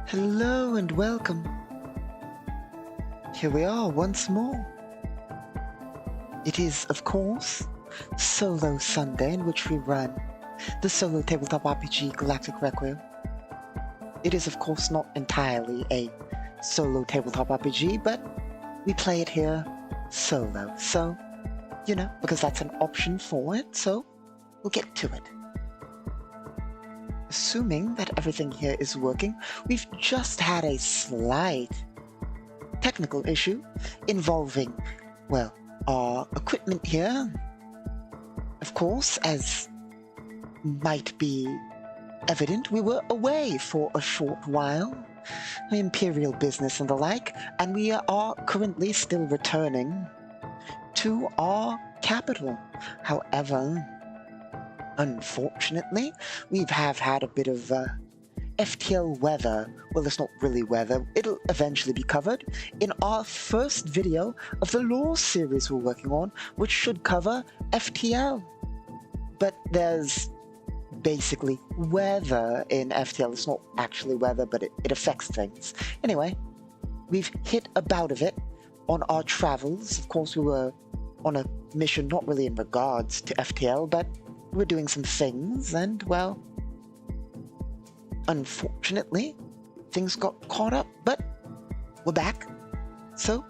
Hello and welcome. Here we are once more. It is, of course, Solo Sunday, in which we run the solo tabletop RPG Galactic Requiem. It is, of course, not entirely a solo tabletop RPG, but we play it here solo. So, because that's an option for it, so we'll get to it. Assuming that everything here is working, we've just had a slight technical issue involving, well, our equipment here. Of course, as might be evident, we were away for a short while, imperial business and the like, and we are currently still returning to our capital. However, unfortunately, we have had a bit of FTL weather. Well, it's not really weather. It'll eventually be covered in our first video of the lore series we're working on, which should cover FTL. But there's basically weather in FTL. It's not actually weather, but it affects things. Anyway, we've hit a bout of it on our travels. Of course, we were on a mission not really in regards to FTL, but we're doing some things, and, well, unfortunately, things got caught up, but we're back. So,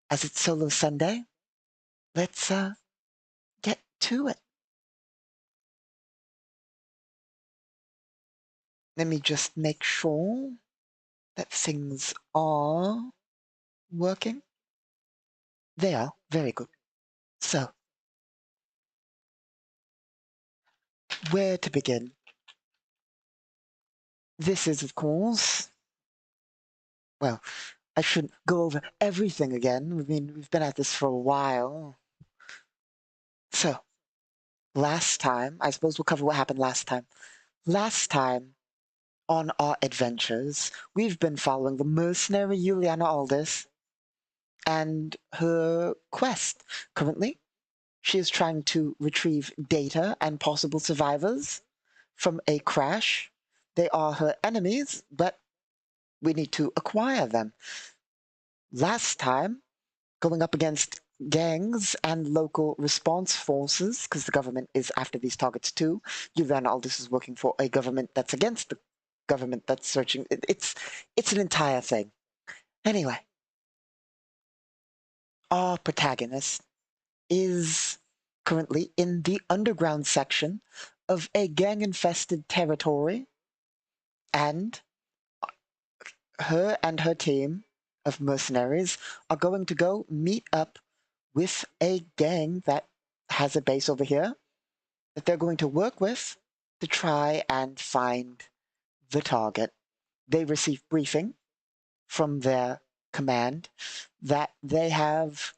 as it's Solo Sunday, let's get to it. Let me just make sure that things are working. They are. Very good. So, where to begin? This is, of course, well, I shouldn't go over everything again. I mean, we've been at this for a while. So, last time, I suppose we'll cover what happened last time. Last time, on our adventures, we've been following the mercenary Juliana Aldis and her quest. Currently, she is trying to retrieve data and possible survivors from a crash. They are her enemies, but we need to acquire them. Last time, going up against gangs and local response forces, because the government is after these targets too. Juliana Aldis is working for a government that's against the government that's searching. It's an entire thing. Anyway, our protagonist is currently in the underground section of a gang-infested territory, and her team of mercenaries are going to go meet up with a gang that has a base over here that they're going to work with to try and find the target. They receive briefing from their command that they have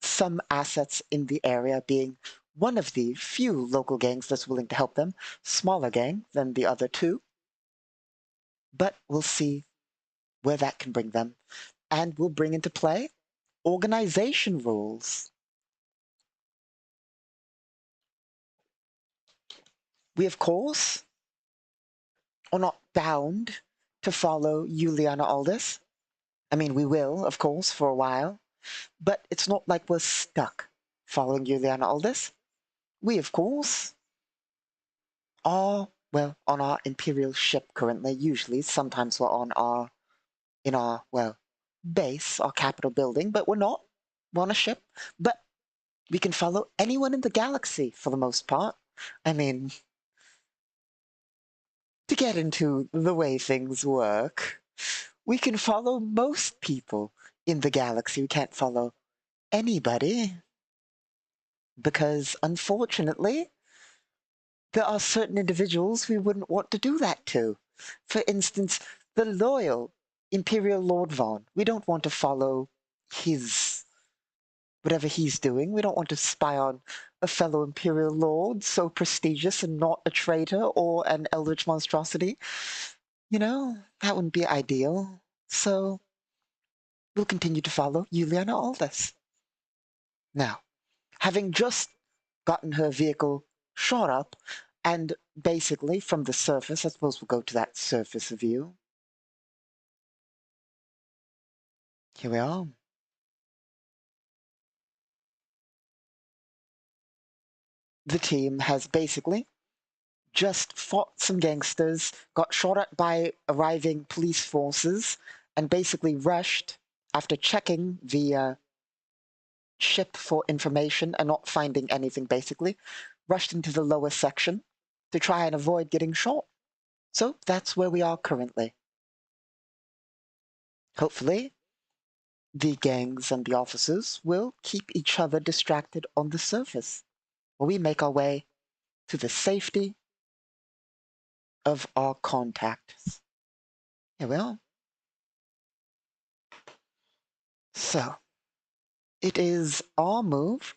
some assets in the area, being one of the few local gangs that's willing to help them, smaller gang than the other two. But we'll see where that can bring them. And we'll bring into play organization rules. We, of course, are not bound to follow Juliana Aldis. I mean, we will, of course, for a while, but it's not like we're stuck following Juliana Aldis. We, of course, are, well, on our Imperial ship currently, usually. Sometimes we're in our, well, base, our capital building, but we're not. We're on a ship, but we can follow anyone in the galaxy for the most part. I mean, to get into the way things work, we can follow most people in the galaxy. We can't follow anybody because, unfortunately, there are certain individuals we wouldn't want to do that to. For instance, the loyal Imperial Lord Vaughn. We don't want to follow his whatever he's doing. We don't want to spy on a fellow Imperial Lord so prestigious and not a traitor or an eldritch monstrosity. You know, that wouldn't be ideal. So we'll continue to follow Juliana Aldous. Now, having just gotten her vehicle shot up, and basically from the surface, I suppose we'll go to that surface view. Here we are. The team has basically just fought some gangsters, got shot at by arriving police forces, and basically rushed after checking the ship for information and not finding anything, basically, rushed into the lower section to try and avoid getting shot. So that's where we are currently. Hopefully, the gangs and the officers will keep each other distracted on the surface while we make our way to the safety of our contacts. Here we are. So, it is our move,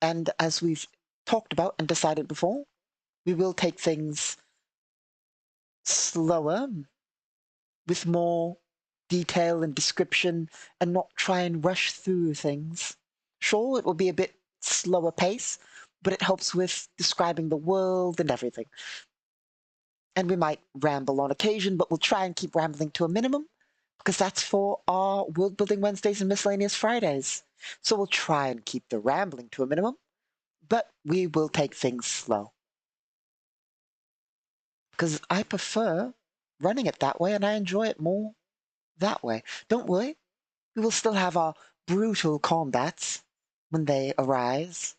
and as we've talked about and decided before, we will take things slower, with more detail and description, and not try and rush through things. Sure, it will be a bit slower pace, but it helps with describing the world and everything. And we might ramble on occasion, but we'll try and keep rambling to a minimum, because that's for our World Building Wednesdays and Miscellaneous Fridays. So we'll try and keep the rambling to a minimum, but we will take things slow. Because I prefer running it that way, and I enjoy it more that way. Don't worry, we will still have our brutal combats when they arise.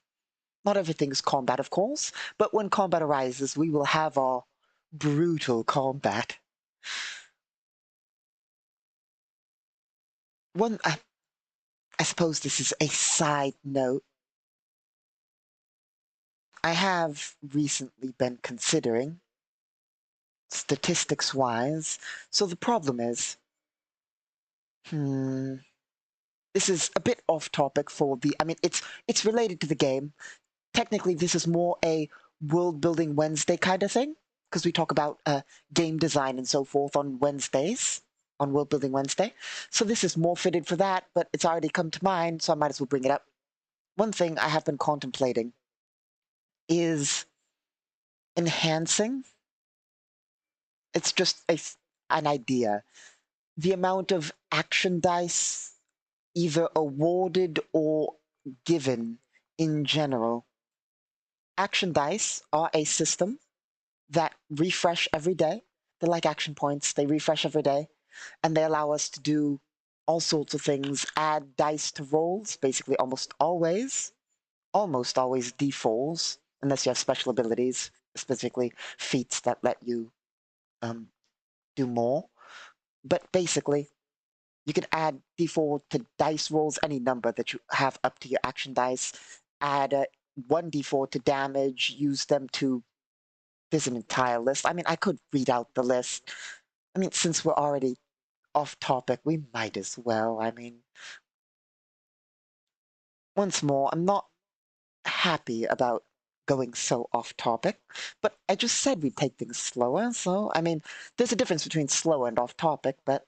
Not everything is combat, of course, but when combat arises, we will have our brutal combat. One, I suppose this is a side note. I have recently been considering, statistics wise, so the problem is, this is a bit off topic for the, I mean, it's related to the game. Technically, this is more a world building Wednesday kind of thing, because we talk about game design and so forth on Wednesdays, on World Building Wednesday. So this is more fitted for that, but it's already come to mind, so I might as well bring it up. One thing I have been contemplating is enhancing, it's just an idea, the amount of action dice either awarded or given in general. Action dice are a system that refresh every day. They're like action points, they refresh every day, and they allow us to do all sorts of things, add dice to rolls, basically almost always d4s, unless you have special abilities, specifically feats that let you do more. But basically, you can add d4 to dice rolls, any number that you have up to your action dice, add 1d4 to damage, use them to, there's an entire list. I mean, I could read out the list. I mean, since we're already off topic, we might as well. I mean, once more, I'm not happy about going so off topic, but I just said we'd take things slower, so, I mean, there's a difference between slower and off topic, but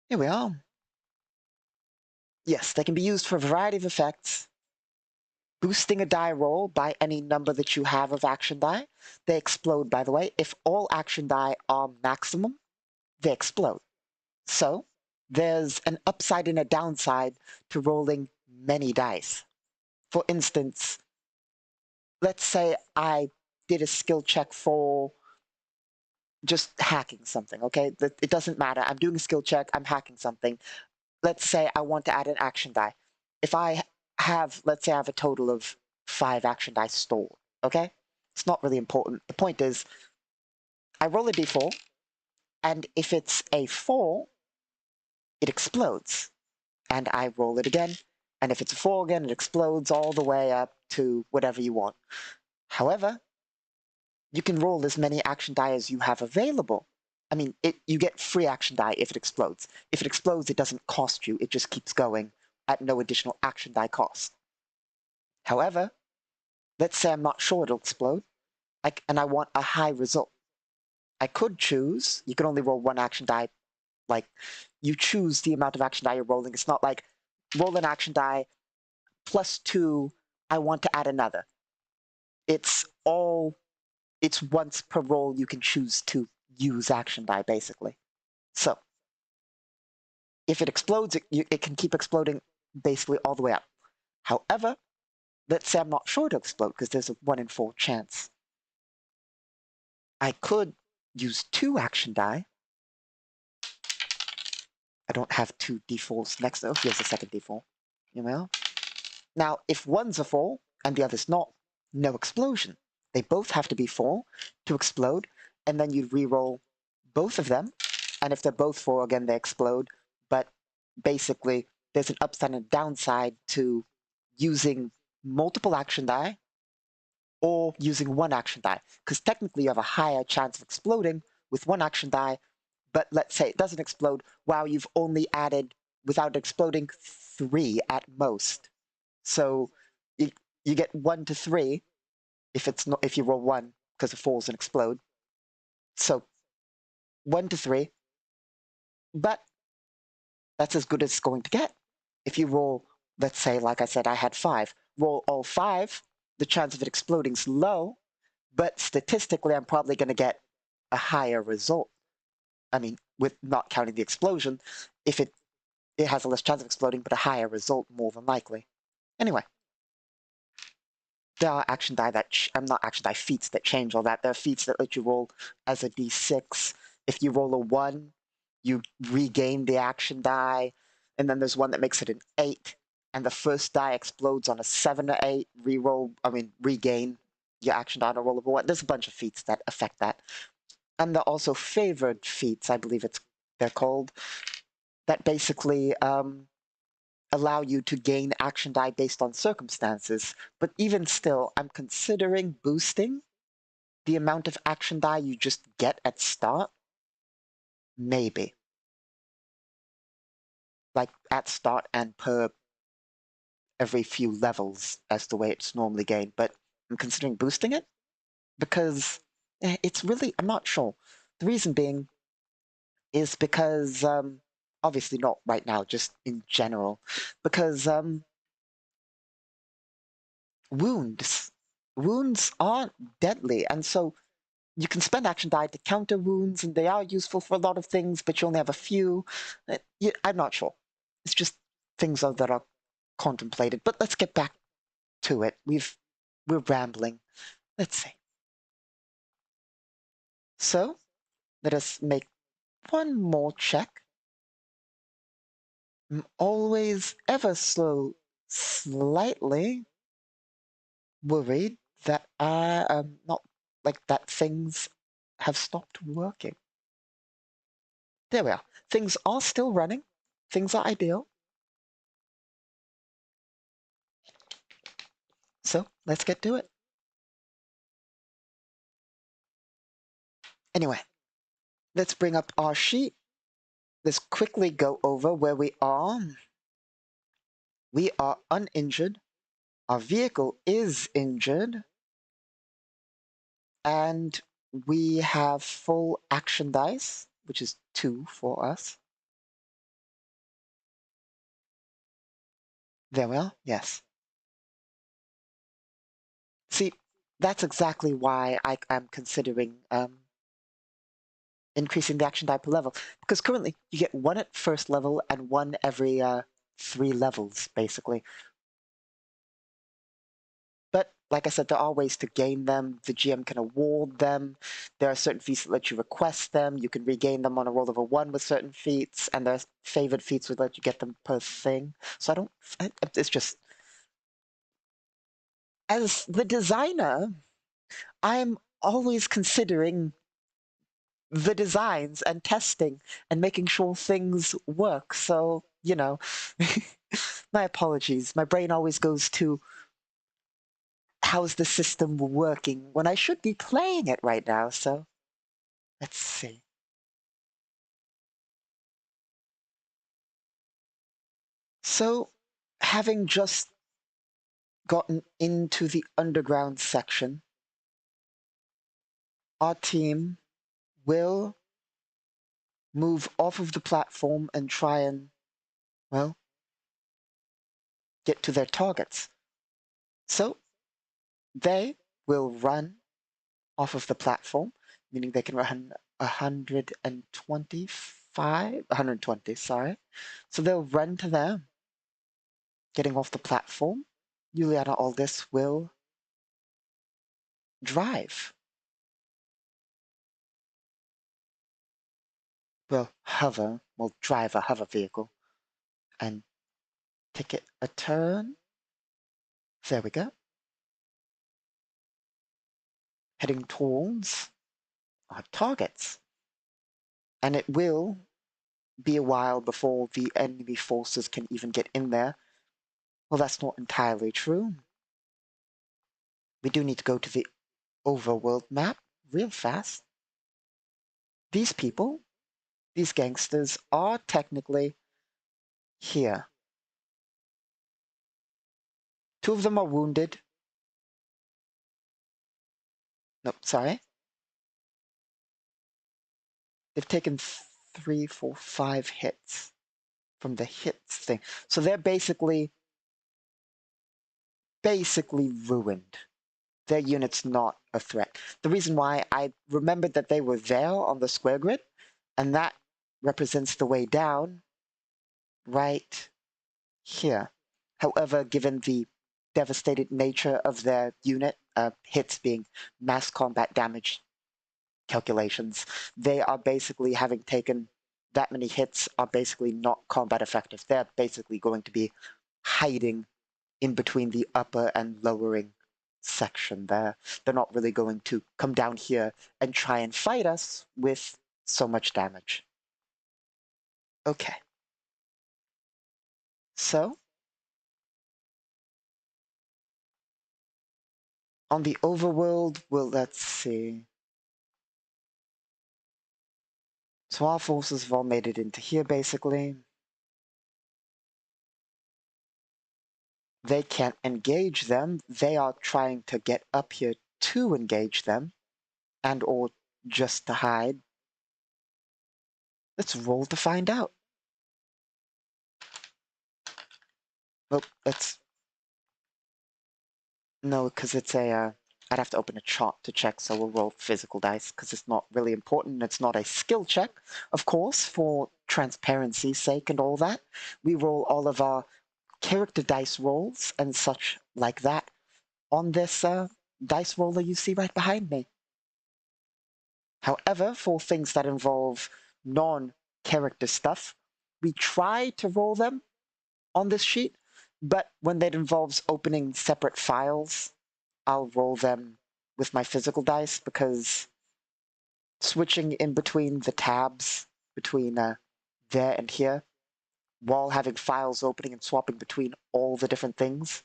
here we are. Yes, they can be used for a variety of effects. Boosting a die roll by any number that you have of action die. They explode, by the way. If all action die are maximum, they explode. So there's an upside and a downside to rolling many dice. For instance, let's say I did a skill check for just hacking something, okay? It doesn't matter. I'm doing a skill check, I'm hacking something. Let's say I want to add an action die. If I have, let's say I have a total of 5 action dice stored, okay? It's not really important. The point is, I roll a d4, And if it's a 4, it explodes. And I roll it again. And if it's a 4 again, it explodes all the way up to whatever you want. However, you can roll as many action die as you have available. I mean, you get free action die if it explodes. If it explodes, it doesn't cost you. It just keeps going at no additional action die cost. However, let's say I'm not sure it'll explode, and I want a high result. I could choose, you can only roll one action die, like, you choose the amount of action die you're rolling. It's not like, roll an action die, +2, I want to add another. It's once per roll you can choose to use action die, basically. So, if it explodes, it can keep exploding basically all the way up. However, let's say I'm not sure it'll explode because there's a 1 in 4 chance. I could use 2 action die. I don't have 2 d4s next. Oh, here's a second d4. You know? Now, if one's a 4 and the other's not, no explosion. They both have to be 4 to explode, and then you re-roll both of them, and if they're both 4, again, they explode. But basically, there's an upside and a downside to using multiple action die or using one action die, because technically you have a higher chance of exploding with one action die, but let's say it doesn't explode. Wow, you've only added, without exploding, 3 at most. So you get 1 to 3 if you roll 1 because it falls and explode. So 1 to 3, but that's as good as it's going to get. If you roll, let's say, like I said, I had 5, roll all 5, the chance of it exploding is low, but statistically, I'm probably going to get a higher result. I mean, with not counting the explosion, if it has a less chance of exploding, but a higher result more than likely. Anyway, there are action die that I'm not action die feats that change all that. There are feats that let you roll as a d6. If you roll a 1, you regain the action die, and then there's one that makes it an 8, and the first die explodes on a 7 or 8. Regain your action die on a roll of a 1. There's a bunch of feats that affect that. And there are also favored feats, I believe they're called, that basically allow you to gain action die based on circumstances. But even still, I'm considering boosting the amount of action die you just get at start. Maybe. Like at start and per every few levels as the way it's normally gained. But I'm considering boosting it because it's really, I'm not sure. The reason being is because, obviously not right now, just in general, because wounds. Wounds aren't deadly, and so you can spend action die to counter wounds, and they are useful for a lot of things, but you only have a few. I'm not sure. It's just things that are contemplated. But let's get back to it. We're rambling. Let's see. So let us make one more check. I'm always ever so slightly worried that I am not, like, that things have stopped working. There we are. Things are still running. Things are ideal. So let's get to it. Anyway, let's bring up our sheet. Let's quickly go over where we are. We are uninjured. Our vehicle is injured. And we have full action dice, which is 2 for us. There we are. Yes. See, that's exactly why I am considering increasing the action die per level. Because currently, you get 1 at first level and 1 every 3 levels, basically. But like I said, there are ways to gain them. The GM can award them. There are certain feats that let you request them. You can regain them on a roll of a 1 with certain feats, and there's favored feats would let you get them per thing. So it's just, as the designer, I'm always considering the designs and testing and making sure things work. So, my apologies. My brain always goes to how's the system working when I should be playing it right now. So, let's see. So, having just gotten into the underground section, our team will move off of the platform and try and, well, get to their targets. So, they will run off of the platform, meaning they can run 120, sorry. So they'll run to them, getting off the platform. Juliana Aldis will drive. Will drive a hover vehicle and take it a turn. There we go. Heading towards our targets. And it will be a while before the enemy forces can even get in there. Well, that's not entirely true. We do need to go to the overworld map real fast. These people, these gangsters, are technically here. Two of them are wounded. No, sorry. They've taken 3, 4, 5 hits from the hits thing. So they're basically ruined. Their unit's not a threat. The reason why I remembered that they were there on the square grid, and that represents the way down right here. However, given the devastated nature of their unit, hits being mass combat damage calculations, they are basically, having taken that many hits, are basically not combat effective. They're basically going to be hiding in between the upper and lowering section there. They're not really going to come down here and try and fight us with so much damage. Okay. So, on the overworld, well, let's see. So our forces have all made it into here, basically. They can't engage them. They are trying to get up here to engage them, and or just to hide. Let's roll to find out. Well, let's... No, because it's a... I'd have to open a chart to check, so we'll roll physical dice, because it's not really important. It's not a skill check, of course, for transparency's sake and all that. We roll all of our character dice rolls and such like that on this dice roller you see right behind me. However, for things that involve non-character stuff, we try to roll them on this sheet, but when that involves opening separate files, I'll roll them with my physical dice, because switching in between the tabs between there and here, while having files opening and swapping between all the different things,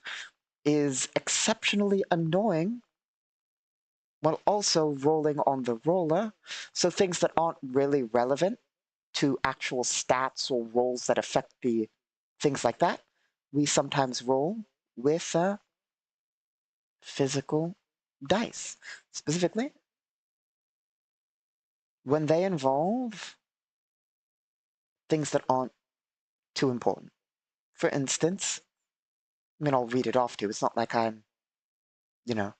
is exceptionally annoying, while also rolling on the roller. So things that aren't really relevant to actual stats or rolls that affect the things like that, we sometimes roll with physical dice. Specifically, when they involve things that aren't too important. For instance, I mean, I'll read it off to you. It's not like I'm, you know,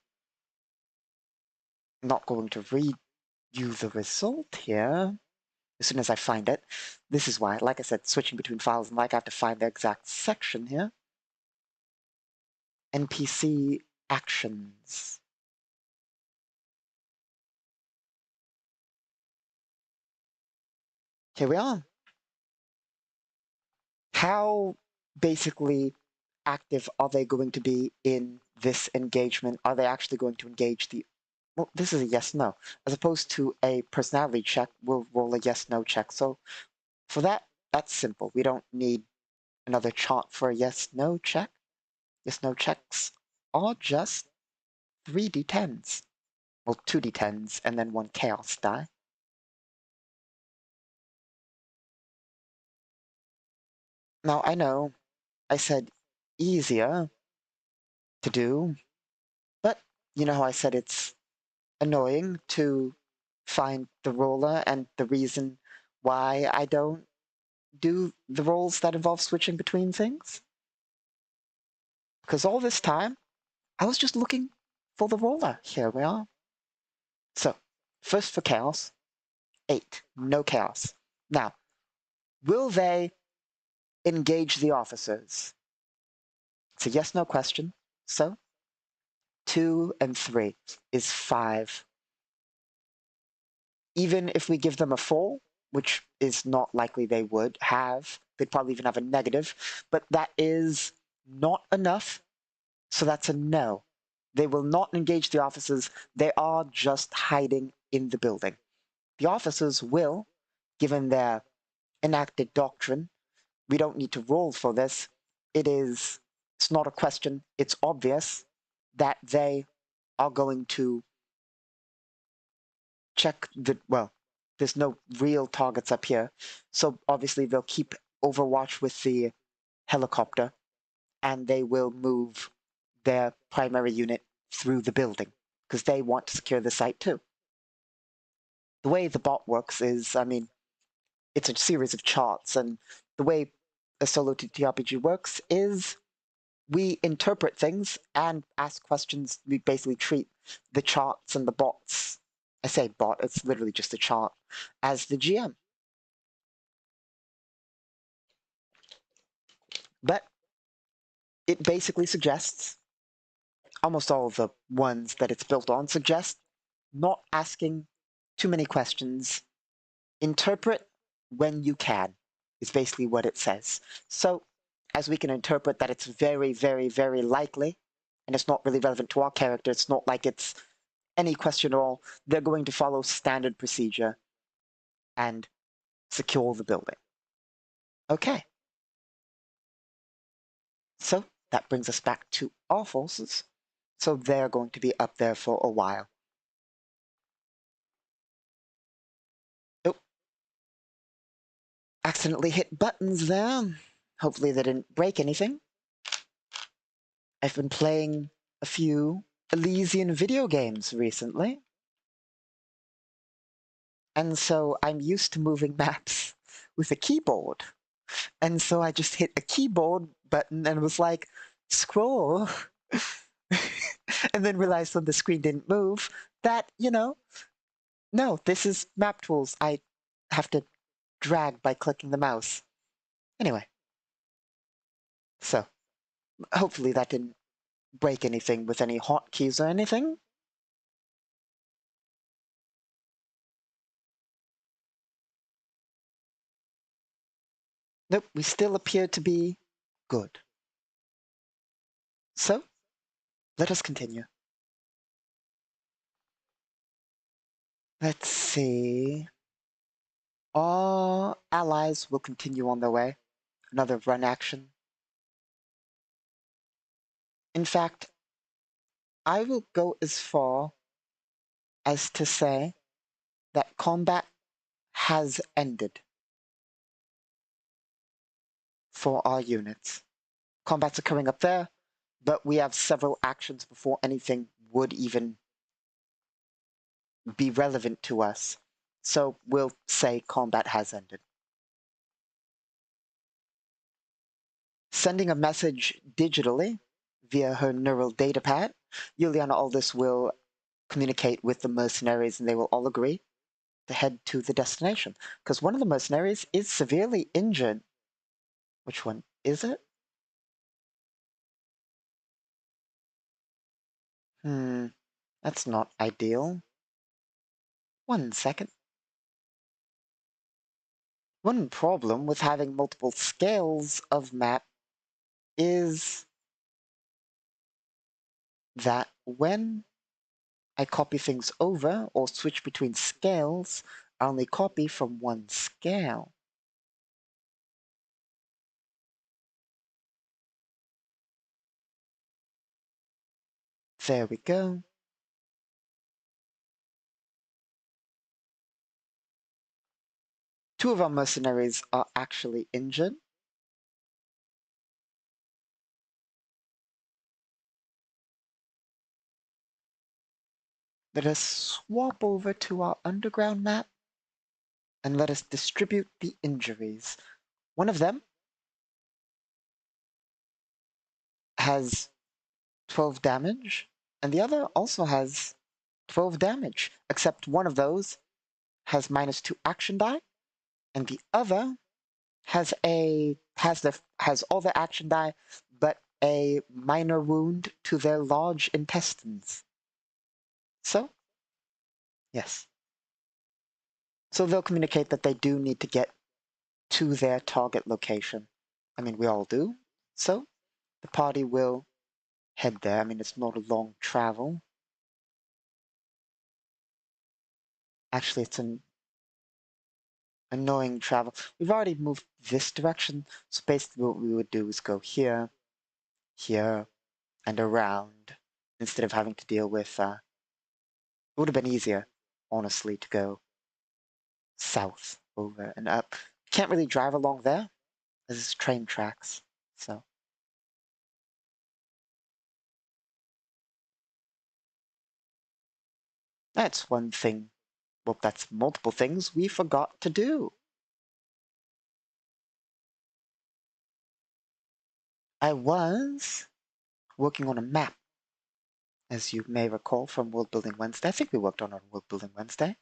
not going to read you the result here as soon as I find it. This is why, like I said, switching between files, and like I have to find the exact section here. NPC actions. Here we are. How basically active are they going to be in this engagement? Are they actually going to engage the well, this is a yes-no. As opposed to a personality check, we'll roll a yes-no check. So for that, that's simple. We don't need another chart for a yes-no check. Yes-no checks are just 3d10s. Well, 2d10s and then one chaos die. Now, I know I said easier to do, but you know how I said it's annoying to find the roller and the reason why I don't do the rolls that involve switching between things? Because all this time, I was just looking for the roller. Here we are. So, first for chaos, 8. No chaos. Now, will they engage the officers? It's a yes no question. So, 2 and 3 is 5. Even if we give them a 4, which is not likely they would have, they'd probably even have a negative, but that is not enough. So that's a no. They will not engage the officers. They are just hiding in the building. The officers will, given their enacted doctrine, we don't need to roll for this. It's not a question. It's obvious that they are going to check well, there's no real targets up here. So obviously they'll keep overwatch with the helicopter and they will move their primary unit through the building because they want to secure the site too. The way the bot works is, I mean, it's a series of charts, and the way a solo TTRPG works is we interpret things and ask questions. We basically treat the charts and the bots, I say bot, it's literally just a chart, as the GM. But it basically suggests, almost all of the ones that it's built on suggest not asking too many questions. Interpret when you can, is basically what it says. So, as we can interpret that it's very, very, very likely, and it's not really relevant to our character, it's not like it's any question at all, they're going to follow standard procedure and secure the building. Okay. So, that brings us back to our forces. So they're going to be up there for a while. Oh, accidentally hit buttons there. Hopefully they didn't break anything. I've been playing a few Elysian video games recently. And so I'm used to moving maps with a keyboard. And so I just hit a keyboard button and was like, scroll. And then realized when the screen didn't move that, no, this is map tools. I have to drag by clicking the mouse. Anyway, so hopefully that didn't break anything with any hotkeys or anything. Nope, we still appear to be good. So, let us continue. Let's see. All allies will continue on their way. Another run action. In fact, I will go as far as to say that combat has ended for our units. Combat's occurring up there, but we have several actions before anything would even be relevant to us. So we'll say combat has ended. Sending a message digitally via her neural data pad, Juliana Aldous will communicate with the mercenaries and they will all agree to head to the destination. Because one of the mercenaries is severely injured. Which one is it? That's not ideal. 1 second. One problem with having multiple scales of map is that when I copy things over or switch between scales, I only copy from one scale. There we go. Two of our mercenaries are actually injured. Let us swap over to our underground map and let us distribute the injuries. One of them has 12 damage, and the other also has 12 damage, except one of those has -2 action die, and the other has all the action die but a minor wound to their large intestines. So, yes. So they'll communicate that they do need to get to their target location. I mean, we all do. So the party will head there. I mean, it's not a long travel. Actually, it's an annoying travel. We've already moved this direction, so basically what we would do is go here, here, and around, instead of having to deal with, it would have been easier, honestly, to go south, over, and up. Can't really drive along there, as it's train tracks, so. That's one thing, well, that's multiple things we forgot to do. I was working on a map, as you may recall from World Building Wednesday. I think we worked on it on World Building Wednesday.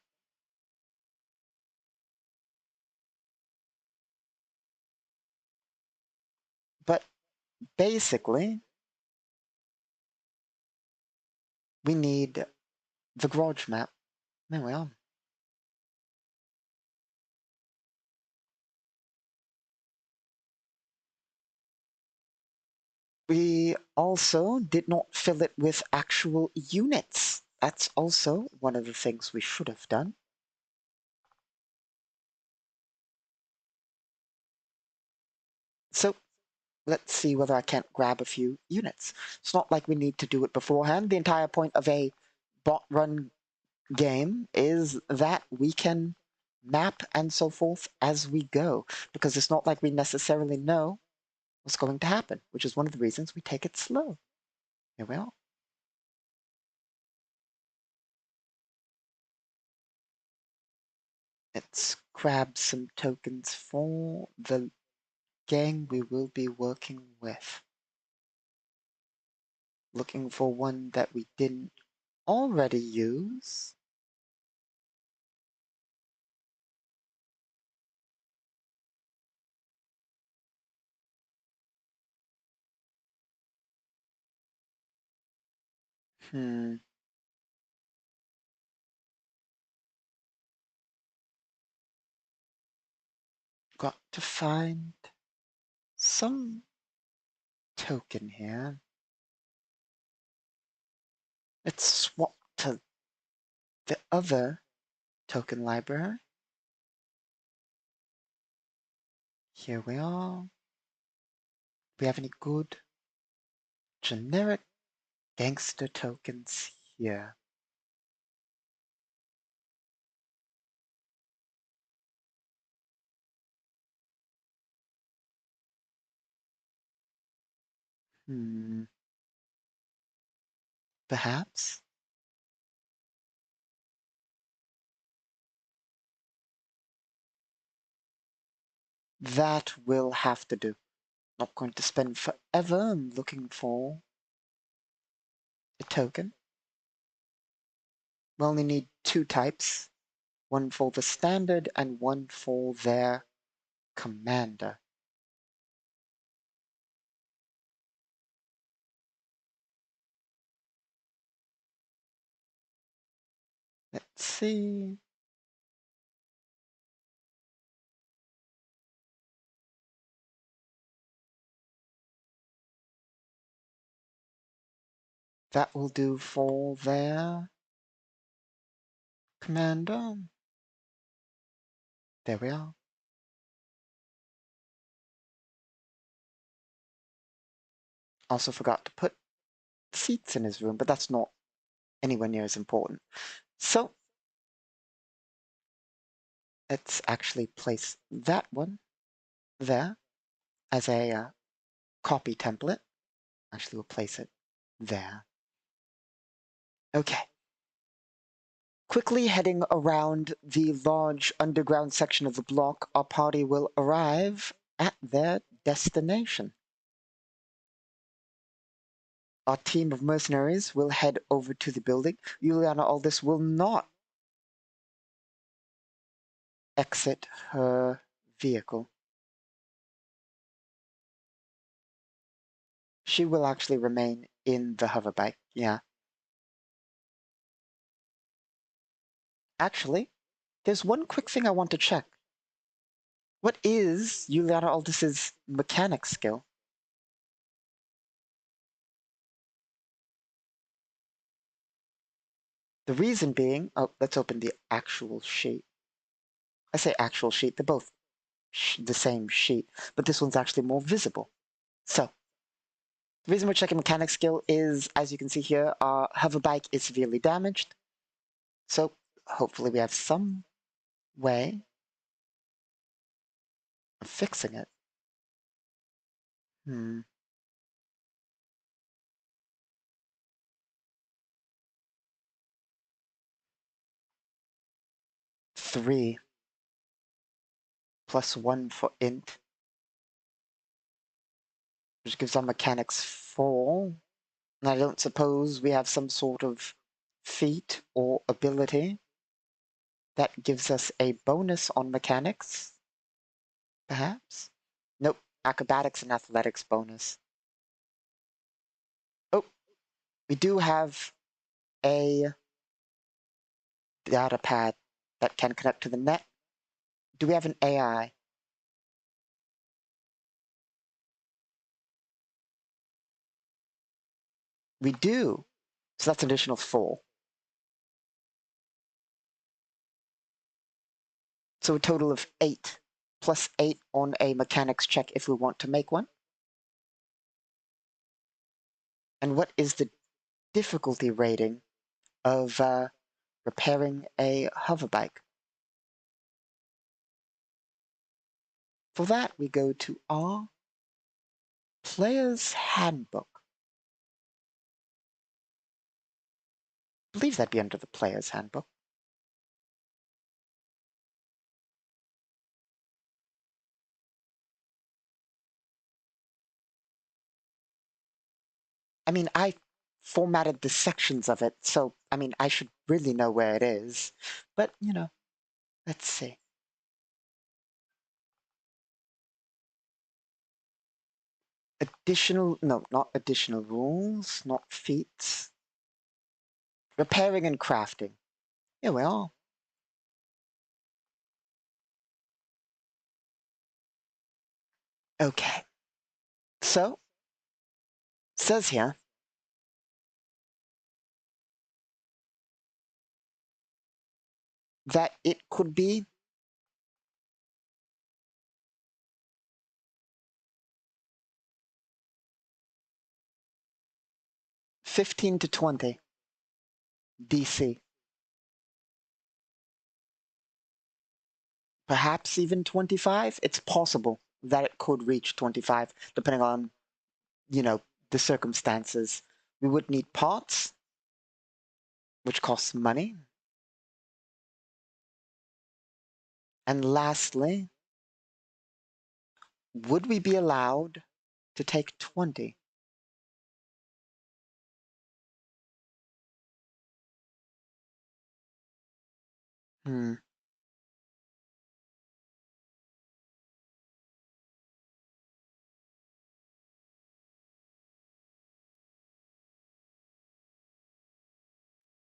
But basically, we need the garage map. There we are. We also did not fill it with actual units. That's also one of the things we should have done. So let's see whether I can't grab a few units. It's not like we need to do it beforehand. The entire point of a bot run game is that we can map and so forth as we go, because it's not like we necessarily know what's going to happen, which is one of the reasons we take it slow. Here we are. Let's grab some tokens for the gang we will be working with. Looking for one that we didn't already use. Hmm. Got to find some token here. Let's swap to the other token library. Here we are. Do we have any good generic gangster tokens here? Hmm. Perhaps? That will have to do. Not going to spend forever looking for a token. We only need two types, one for the standard and one for their commander. Let's see. That will do for their Commander. There we are. Also forgot to put seats in his room, but that's not anywhere near as important. So let's actually place that one there as a copy template. Actually, we'll place it there. Okay. Quickly heading around the large underground section of the block, our party will arrive at their destination. Our team of mercenaries will head over to the building. Juliana Aldous will not exit her vehicle. She will actually remain in the hoverbike, yeah. Actually, there's one quick thing I want to check. What is Juliana Aldis's mechanic skill? The reason being, oh, let's open the actual sheet. I say actual sheet, they're both the same sheet, but this one's actually more visible. So, the reason we're checking mechanic skill is, as you can see here, our hoverbike is severely damaged. So, hopefully we have some way of fixing it. 3 plus 1 for int, which gives our mechanics 4. And I don't suppose we have some sort of feat or ability that gives us a bonus on mechanics, perhaps? Nope, acrobatics and athletics bonus. Oh, we do have a data pad that can connect to the net. Do we have an AI? We do. So that's an additional 4. So a total of 8, plus 8 on a mechanics check if we want to make one. And what is the difficulty rating of repairing a hoverbike? For that, we go to our player's handbook. I believe that'd be under the player's handbook. I mean, I formatted the sections of it, so, I mean, I should really know where it is. But, you know, let's see. Additional, no, not additional rules, not feats. Repairing and crafting. Here we are. Okay. So, it says here, that it could be 15 to 20 DC. Perhaps even 25. It's possible that it could reach 25, depending on, you know, the circumstances. We would need parts, which costs money. And lastly, would we be allowed to take 20? Hmm.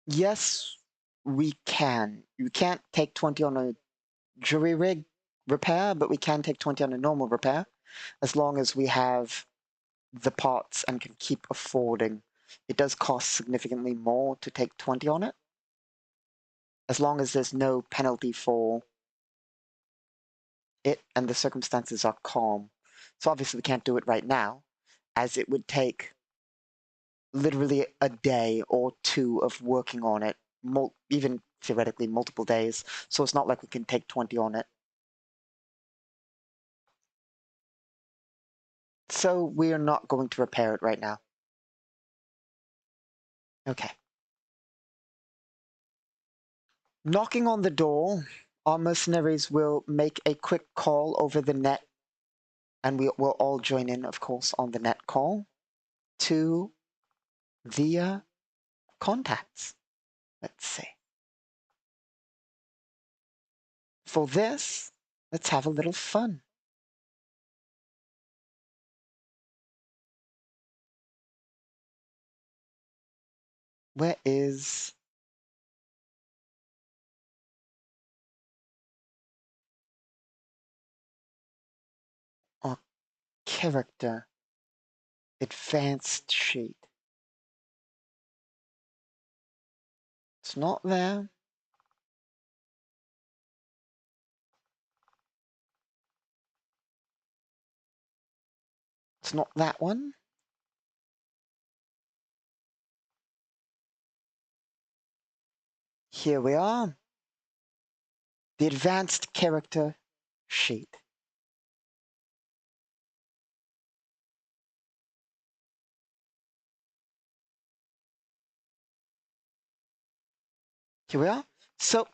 Yes, we can. You can't take 20 on a jury rig repair, but we can take 20 on a normal repair, as long as we have the parts and can keep affording. It does cost significantly more to take 20 on it. as long as there's no penalty for it and the circumstances are calm. So obviously we can't do it right now, as it would take literally a day or two of working on it, even theoretically multiple days. So it's not like we can take 20 on it. So we are not going to repair it right now. Okay. Knocking on the door, our mercenaries will make a quick call over the net, and we will all join in, of course, on the net call to the contacts. Let's see. For this, let's have a little fun. Where is our character advanced sheet? It's not there. It's not that one. Here we are. The advanced character sheet. Here we are. So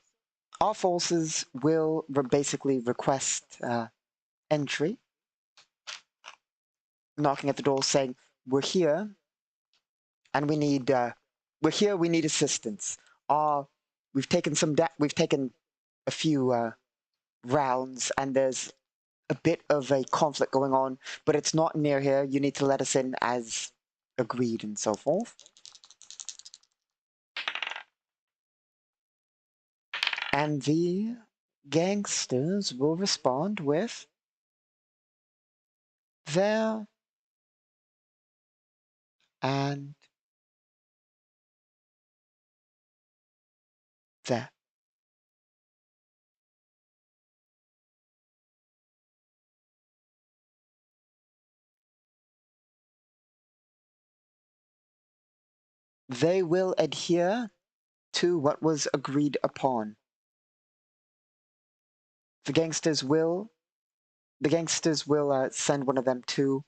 our forces will basically request entry, knocking at the door saying, we're here and we need assistance. We've taken a few rounds and there's a bit of a conflict going on, but it's not near here. You need to let us in as agreed and so forth. And the gangsters will respond with there and there. They will adhere to what was agreed upon. The gangsters will send one of them to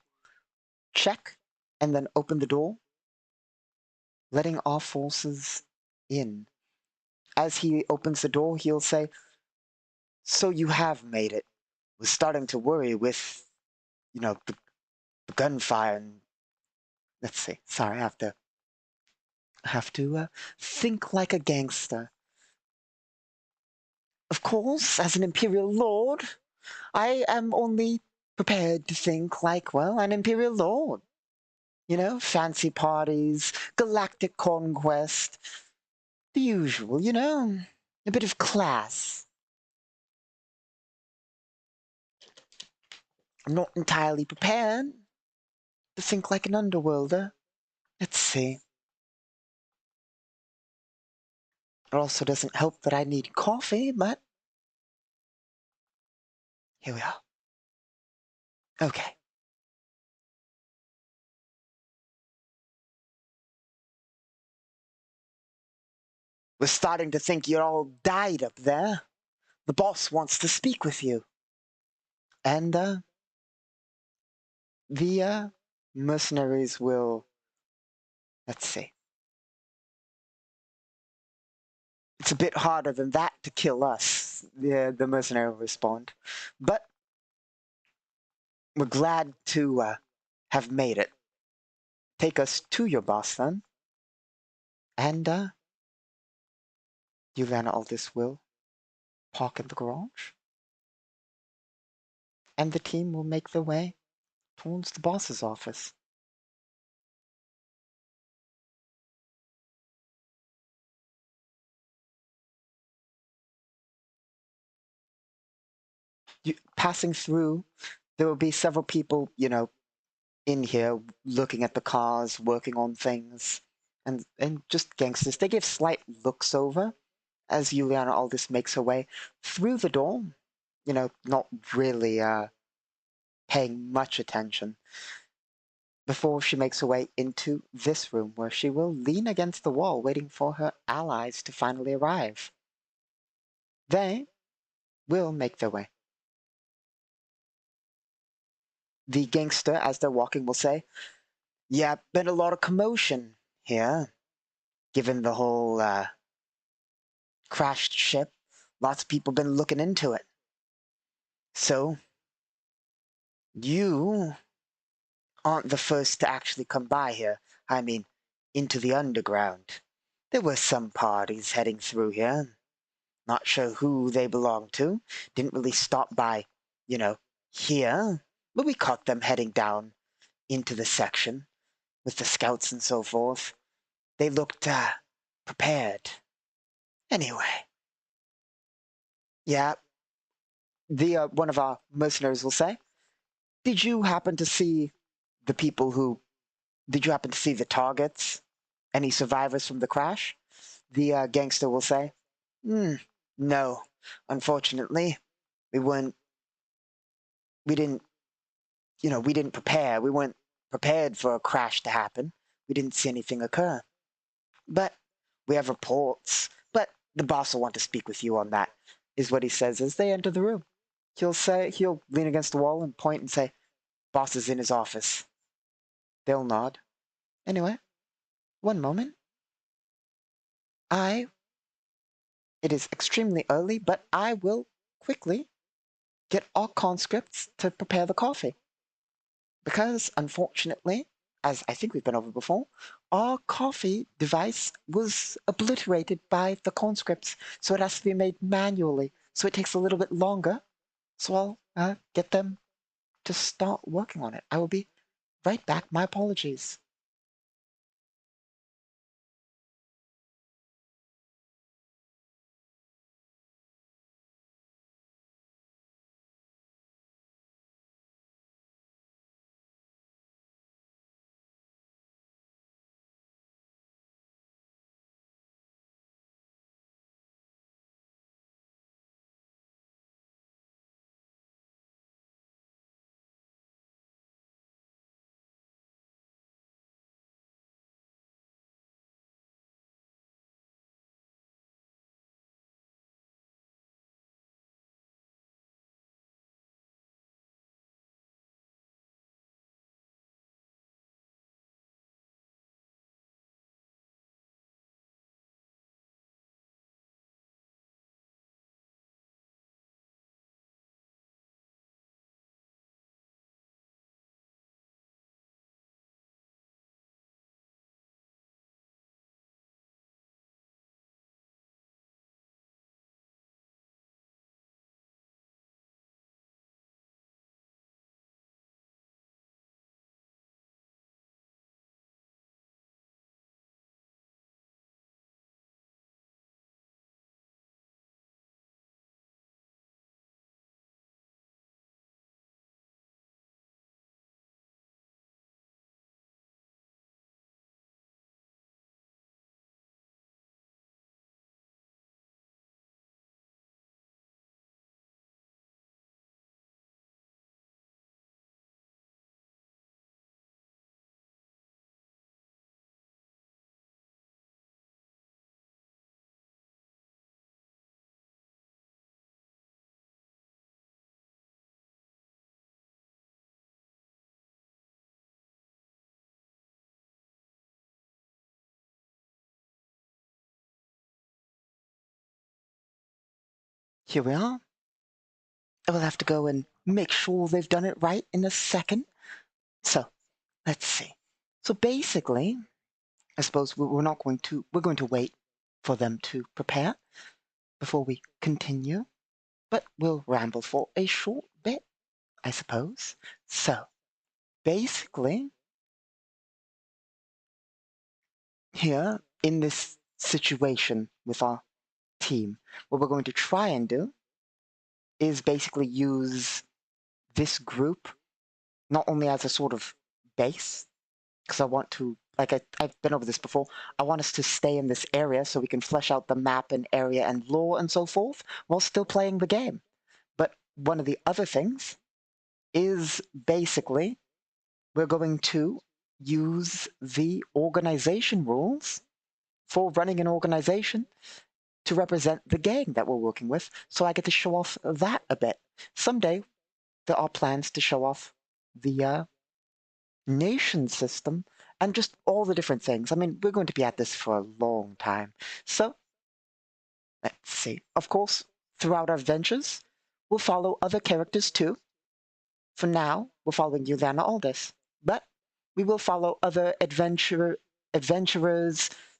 check and then open the door, letting our forces in. As he opens the door, he'll say, so you have made it. Was starting to worry with, the gunfire and let's see. Sorry, I have to think like a gangster. Of course, as an Imperial Lord, I am only prepared to think like, well, an Imperial Lord. Fancy parties, galactic conquest, the usual, a bit of class. I'm not entirely prepared to think like an underworlder. Let's see. It also doesn't help that I need coffee, but here we are. Okay. We're starting to think you're all died up there. The boss wants to speak with you. And, the mercenaries will, let's see. It's a bit harder than that to kill us, the mercenary will respond. But we're glad to have made it. Take us to your boss then. And you and Aldous will park in the garage. And the team will make their way towards the boss's office. Passing through, there will be several people, in here looking at the cars, working on things, and just gangsters. They give slight looks over, as Juliana Aldous makes her way through the door, not really paying much attention, before she makes her way into this room where she will lean against the wall waiting for her allies to finally arrive. They will make their way. The gangster, as they're walking, will say, "Yeah, been a lot of commotion here, given the whole crashed ship. Lots of people been looking into it. So, you aren't the first to actually come by here. I mean, into the underground. There were some parties heading through here. Not sure who they belong to. Didn't really stop by, you know, here. But we caught them heading down into the section with the scouts and so forth. They looked prepared. Anyway, yeah, the one of our mercenaries will say, "Did you happen to see the people who? Did you happen to see the targets? Any survivors from the crash?" The gangster will say, "Hmm, no. Unfortunately, we weren't. We didn't. We didn't prepare. We weren't prepared for a crash to happen. We didn't see anything occur. But we have reports. But the boss will want to speak with you on that," is what he says as they enter the room. He'll lean against the wall and point and say, "Boss is in his office." They'll nod. "Anyway, one moment. I It is extremely early, but I will quickly get our conscripts to prepare the coffee. Because, unfortunately, as I think we've been over before, our coffee device was obliterated by the conscripts, so it has to be made manually. So it takes a little bit longer. So I'll get them to start working on it. I will be right back. My apologies." Here we are. I will have to go and make sure they've done it right in a second. So, let's see. So basically, I suppose we're going to wait for them to prepare before we continue, but we'll ramble for a short bit, I suppose. So, basically, here in this situation with our team, what we're going to try and do is basically use this group not only as a sort of base, because I want to I've been over this before. I want us to stay in this area so we can flesh out the map and area and lore and so forth while still playing the game. But one of the other things is basically we're going to use the organization rules for running an organization to represent the gang that we're working with. So I get to show off that a bit. Someday there are plans to show off the nation system and just all the different things. I mean, we're going to be at this for a long time. So let's see. Of course, throughout our adventures, we'll follow other characters too. For now, we're following Yulana Aldous, but we will follow other adventurers,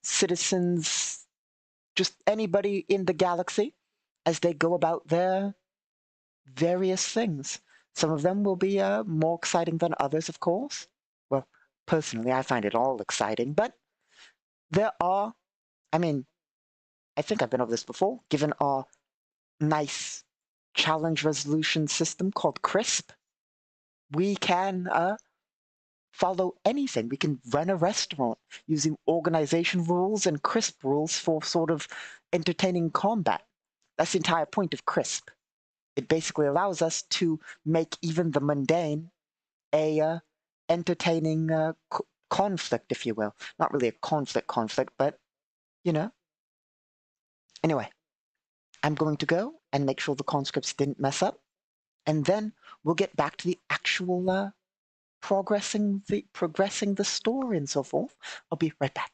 citizens, just anybody in the galaxy as they go about their various things. Some of them will be more exciting than others, of course. Well, personally, I find it all exciting, but there are, I mean, I think I've been over this before, given our nice challenge resolution system called CRISP, we can follow anything. We can run a restaurant using organization rules and CRISP rules for sort of entertaining combat. That's the entire point of CRISP. It basically allows us to make even the mundane a entertaining conflict, if you will. Not really a conflict, but you know. Anyway, I'm going to go and make sure the conscripts didn't mess up, and then we'll get back to the actual progressing the story and so forth. I'll be right back.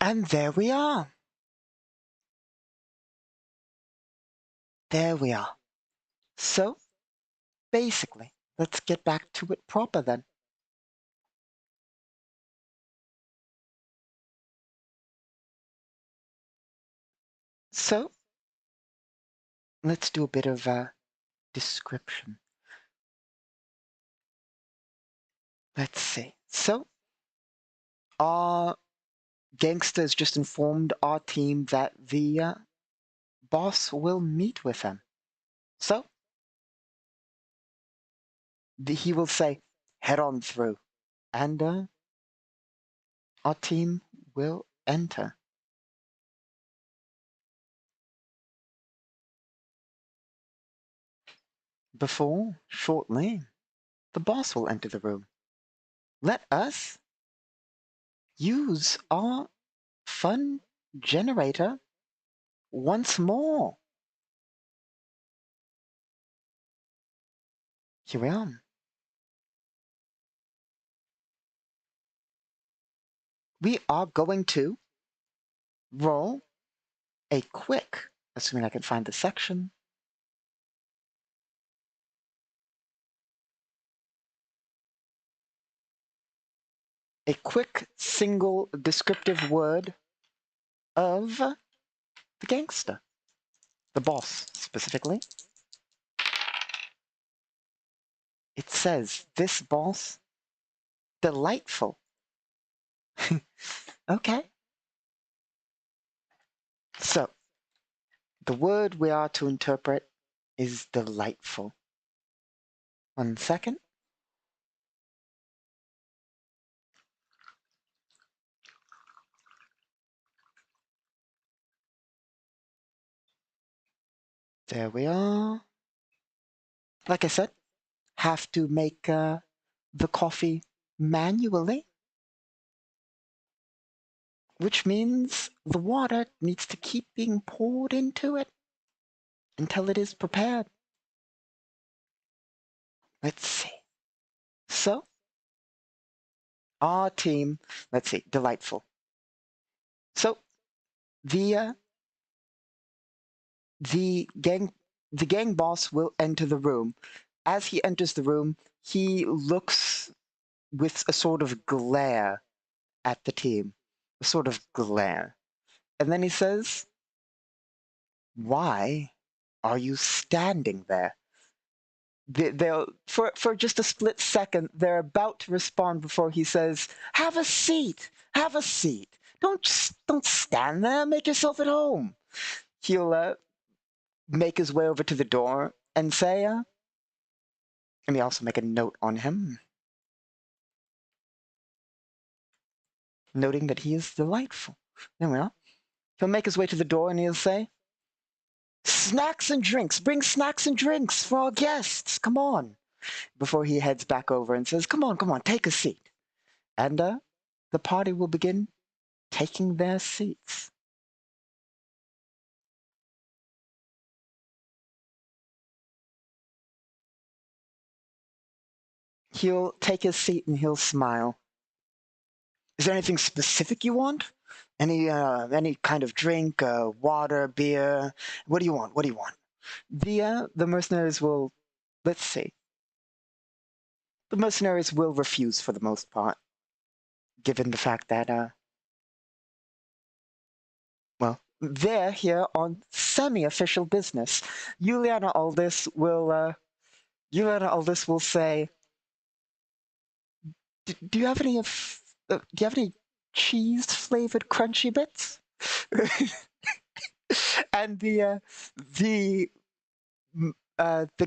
And there we are. There we are. So, basically, let's get back to it proper then. So, let's do a bit of a description. Let's see. So, our gangsters just informed our team that the boss will meet with them. So, he will say, head on through. And our team will enter. Before, shortly, the boss will enter the room. Let us use our fun generator once more. Here we are. We are going to roll a quick, assuming I can find the section, a quick single descriptive word of the gangster, the boss specifically. It says, this boss, delightful. Okay. So, the word we are to interpret is delightful. 1 second. There we are. Like I said, have to make the coffee manually, which means the water needs to keep being poured into it until it is prepared. Let's see. So, our team, let's see, delightful. So, the uh, the gang the gang boss will enter the room. As he enters the room, he looks with a sort of glare at the team, a sort of glare. And then he says, "Why are you standing there?" They'll for just a split second, they're about to respond before he says, "Have a seat. Have a seat. Don't stand there. Make yourself at home." He'll make his way over to the door and say, let me also make a note on him, noting that he is delightful. There we are. He'll make his way to the door and he'll say, "Snacks and drinks. Bring snacks and drinks for our guests. Come on." Before he heads back over and says, come on, take a seat." And the party will begin taking their seats. He'll take his seat and he'll smile. "Is there anything specific you want? Any kind of drink, water, beer? What do you want? What do you want?" The mercenaries will, let's see. The mercenaries will refuse for the most part, given the fact that, well, they're here on semi-official business. Juliana Aldis will say, Do you have any do you have any cheese-flavored crunchy bits?" And the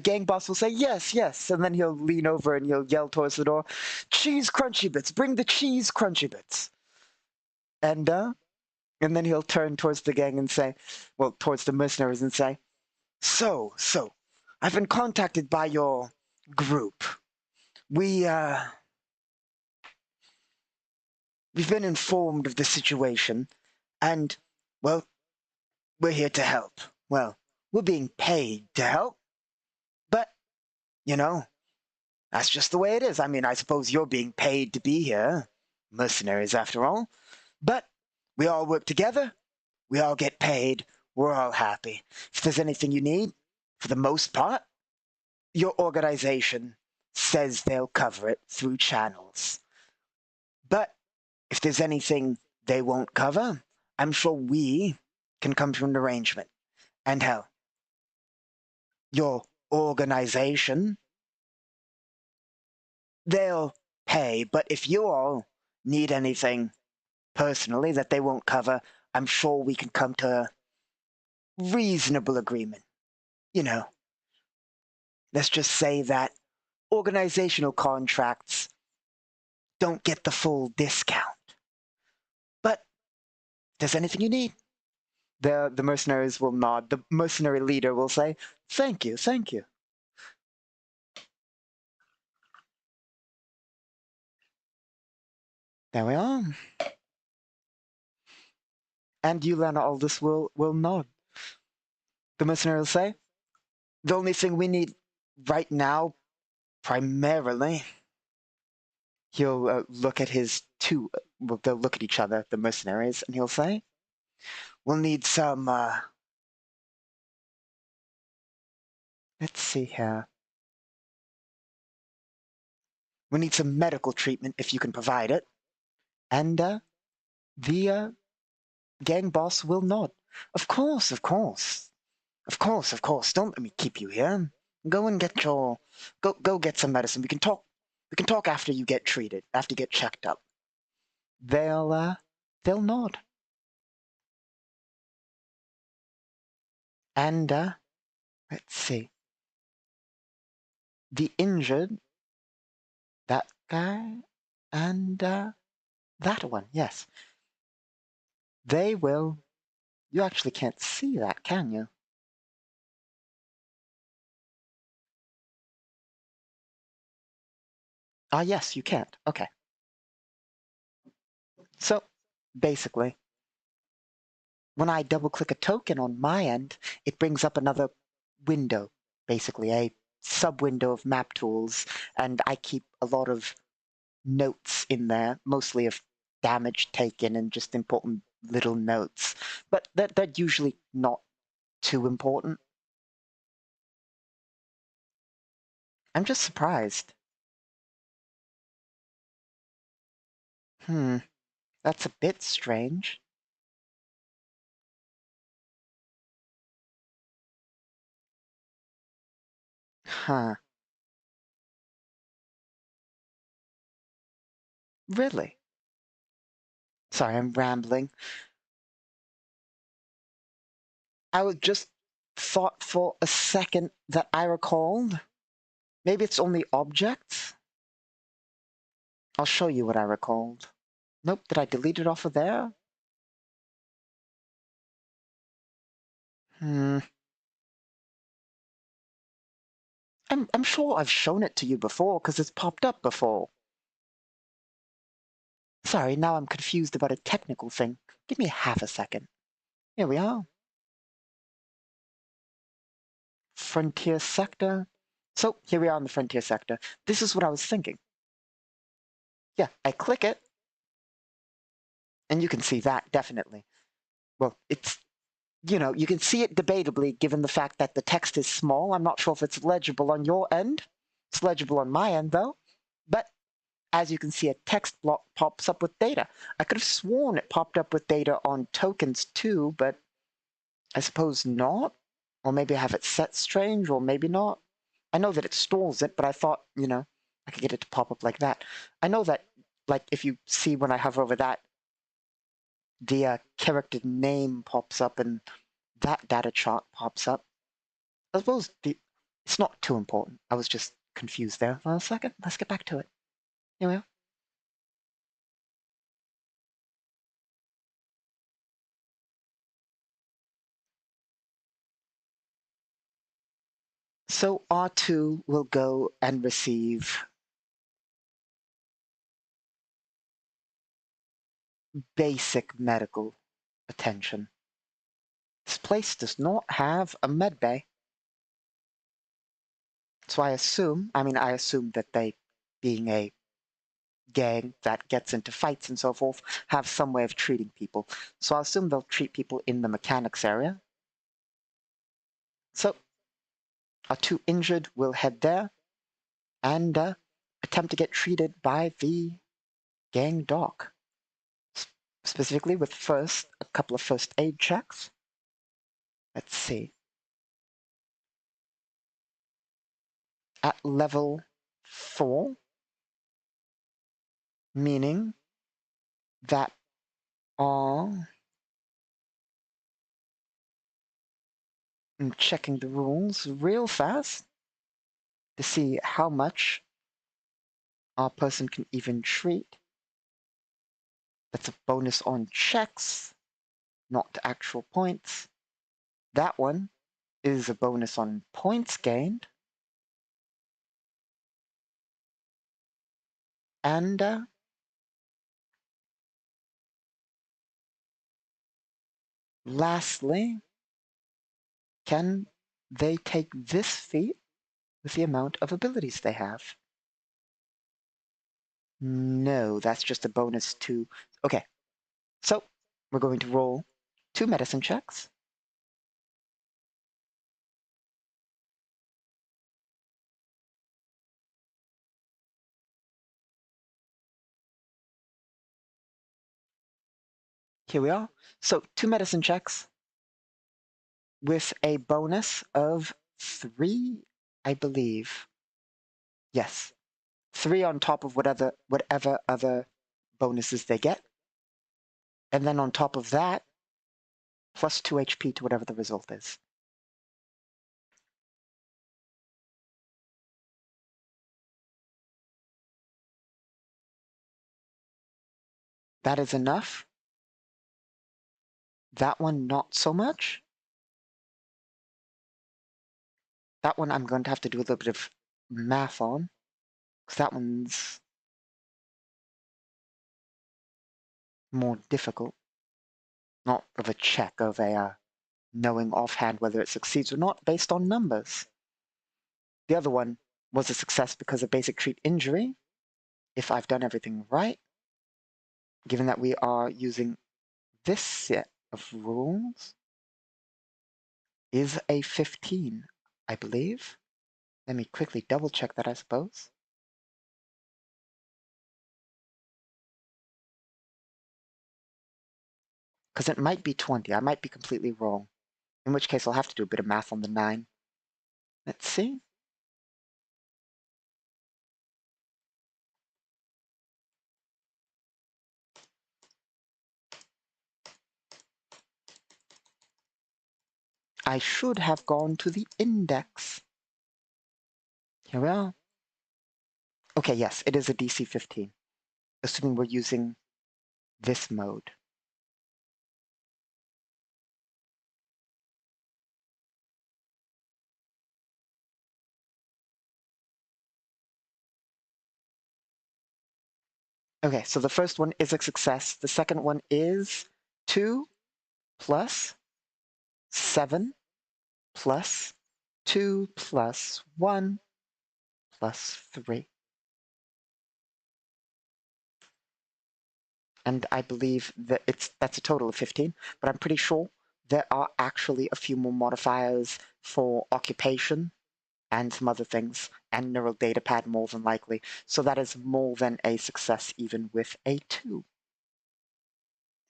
gang boss will say, "Yes, yes," and then he'll lean over and he'll yell towards the door, "Cheese crunchy bits! Bring the cheese crunchy bits!" And then he'll turn towards the gang and say, well, towards the mercenaries and say, So, I've been contacted by your group. We've been informed of the situation, and, well, we're here to help. Well, we're being paid to help, but, you know, that's just the way it is. I mean, I suppose you're being paid to be here, mercenaries after all, but we all work together, we all get paid, we're all happy. If there's anything you need, for the most part, your organization says they'll cover it through channels. But if there's anything they won't cover, I'm sure we can come to an arrangement. And hell, your organization, they'll pay. But if you all need anything personally that they won't cover, I'm sure we can come to a reasonable agreement. You know, let's just say that organizational contracts don't get the full discount. But if there's anything you need, the mercenaries will nod. The mercenary leader will say, "Thank you, thank you." There we are. And Yulana Aldous will nod. The mercenary will say, "The only thing we need right now, primarily," he'll look at his two, well, they'll look at each other, the mercenaries, and he'll say, "We'll need some, let's see here. We need some medical treatment if you can provide it." And the gang boss will nod. "Of course, of course. Of course, of course. Don't let me keep you here. Go and get your go get some medicine. We can talk after you get treated, after you get checked up." They'll nod. And let's see. The injured, that guy, and that one, yes. They will. You actually can't see that, can you? Ah, yes, you can't. Okay. So, basically, when I double click a token on my end, it brings up another window, basically a sub window of map tools, and I keep a lot of notes in there, mostly of damage taken and just important little notes. But they're usually not too important. I'm just surprised. Hmm, that's a bit strange. Huh, really? Sorry, I'm rambling. I was just thought for a second that I recalled. Maybe it's only objects? I'll show you what I recalled. Nope, did I delete it off of there? Hmm. I'm sure I've shown it to you before because it's popped up before. Sorry, now I'm confused about a technical thing. Give me half a second. Here we are. Frontier sector. So here we are in the frontier sector. This is what I was thinking. Yeah, I click it, and you can see that definitely. Well, it's, you can see it debatably given the fact that the text is small. I'm not sure if it's legible on your end. It's legible on my end, though. But as you can see, a text block pops up with data. I could have sworn it popped up with data on tokens too, but I suppose not. Or maybe I have it set strange, or maybe not. I know that it stalls it, but I thought, I could get it to pop up like that. I know that, like, if you see when I hover over that, the character name pops up and that data chart pops up. I suppose it's not too important. I was just confused there for a second. Let's get back to it. Here we are. So R2 will go and receive basic medical attention. This place does not have a med bay. So I assume that they, being a gang that gets into fights and so forth, have some way of treating people. So I assume they'll treat people in the mechanics area. So our two injured will head there and attempt to get treated by the gang doc. Specifically with first a couple of first aid checks. Let's see. At level 4, meaning that all I'm checking the rules real fast to see how much our person can even treat. That's a bonus on checks, not actual points. That one is a bonus on points gained. And lastly, can they take this feat with the amount of abilities they have? No, that's just a bonus to. Okay, so we're going to roll 2 medicine checks. Here we are. So 2 medicine checks with a bonus of 3, I believe. Yes, 3 on top of whatever other bonuses they get. And then on top of that, plus 2 HP to whatever the result is. That is enough. That one, not so much. That one I'm going to have to do a little bit of math on. Because that one's more difficult. Not of a check, of a knowing offhand whether it succeeds or not based on numbers. The other one was a success because of basic treat injury, if I've done everything right, given that we are using this set of rules, is a 15, I believe. Let me quickly double check that, I suppose. Because it might be 20. I might be completely wrong. In which case, I'll have to do a bit of math on the 9. Let's see. I should have gone to the index. Here we are. Okay, yes, it is a DC 15, assuming we're using this mode. Okay, so the first one is a success. The second one is 2 plus 7 plus 2 plus 1 plus 3. And I believe that that's a total of 15, but I'm pretty sure there are actually a few more modifiers for occupation and some other things, and neural data pad more than likely. So that is more than a success even with a 2.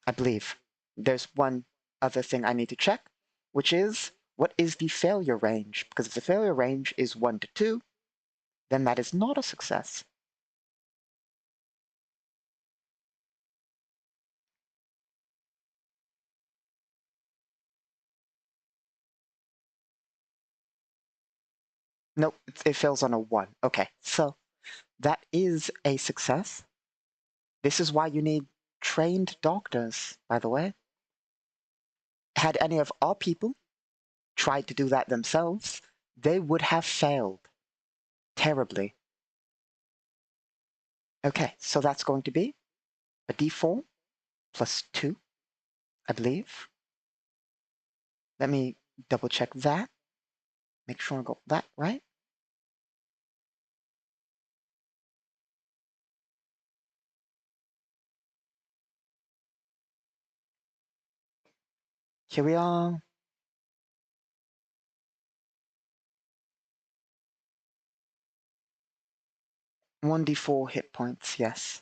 I believe. There's one other thing I need to check, which is what is the failure range? Because if the failure range is 1 to 2, then that is not a success. Nope, it fails on a 1. Okay, so that is a success. This is why you need trained doctors, by the way. Had any of our people tried to do that themselves, they would have failed terribly. Okay, so that's going to be a d4 plus 2, I believe. Let me double check that. Make sure I got that right. Here we are. One d4 hit points, yes.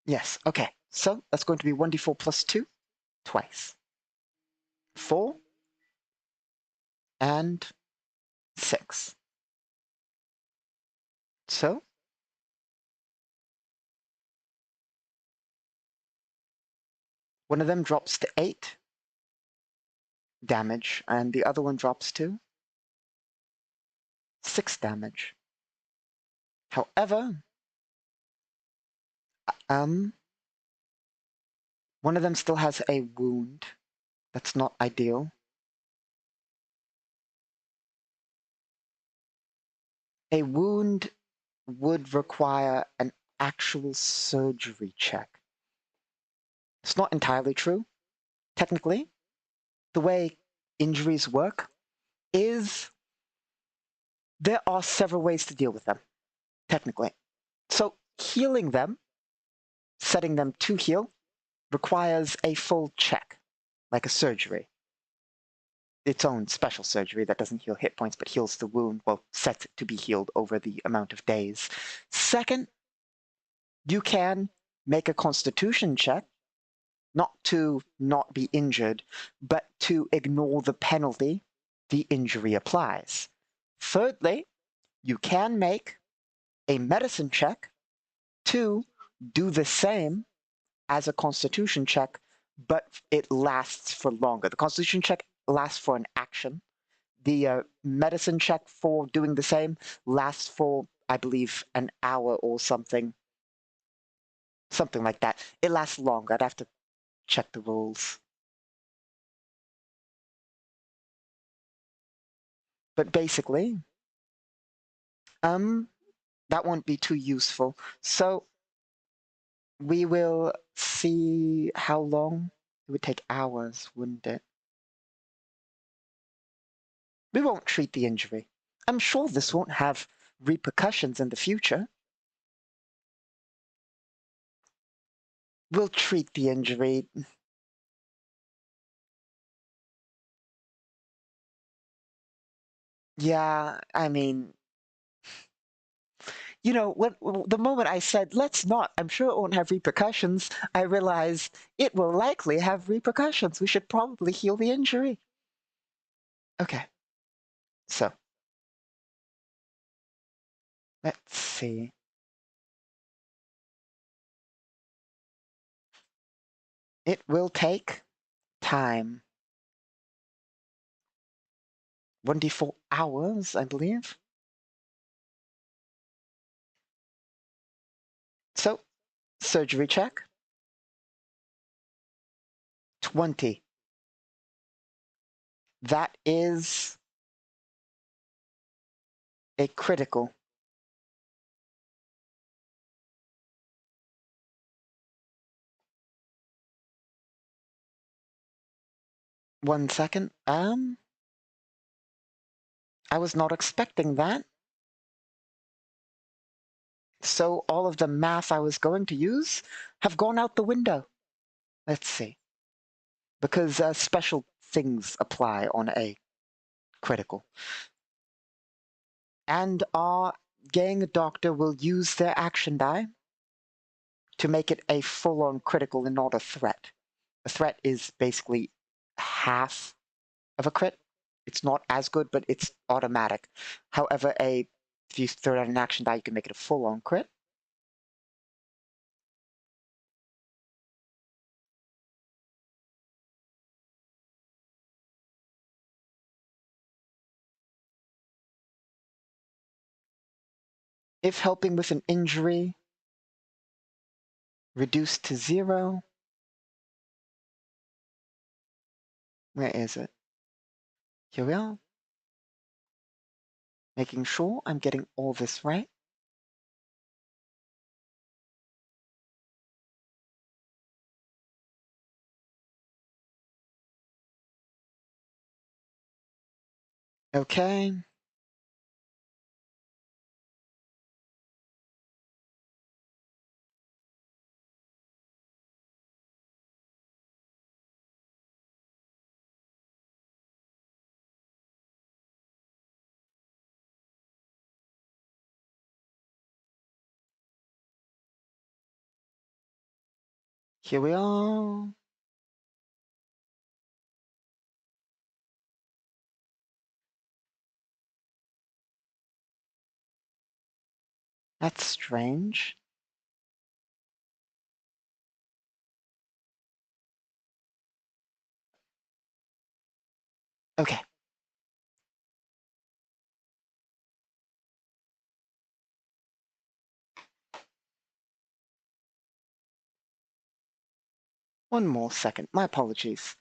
Yes, okay. So that's going to be 1d4 plus 2 twice. 4 and 6. So one of them drops to 8 damage, and the other one drops to 6 damage. However, one of them still has a wound. That's not ideal. A wound would require an actual surgery check. It's not entirely true. Technically, the way injuries work is there are several ways to deal with them, technically. So healing them, setting them to heal, requires a full check, like a surgery. Its own special surgery that doesn't heal hit points but heals the wound, well, sets it to be healed over the amount of days. Second, you can make a constitution check, not to not be injured, but to ignore the penalty the injury applies. Thirdly, you can make a medicine check to do the same as a constitution check, but it lasts for longer. The constitution check lasts for an action. The medicine check for doing the same lasts for, I believe, an hour or something. Something like that. It lasts longer. I'd have to check the rules. But basically, um, that won't be too useful. So we will see how long. It would take hours, wouldn't it? We won't treat the injury. I'm sure this won't have repercussions in the future. We'll treat the injury. Yeah, I mean, when the moment I said, let's not, I'm sure it won't have repercussions, I realized it will likely have repercussions. We should probably heal the injury. Okay, so let's see. It will take time. 1d4 hours, I believe. So, surgery check. 20. That is a critical. 1 second. I was not expecting that. So all of the math I was going to use have gone out the window. Let's see. Because special things apply on a critical. And our gang doctor will use their action die to make it a full-on critical and not a threat. A threat is basically half of a crit. It's not as good, but it's automatic. However, if you throw out an action die, you can make it a full-on crit. If helping with an injury, reduced to 0. Where is it? Here we are. Making sure I'm getting all this right. Okay. Here we are. That's strange. Okay. One more second. My apologies.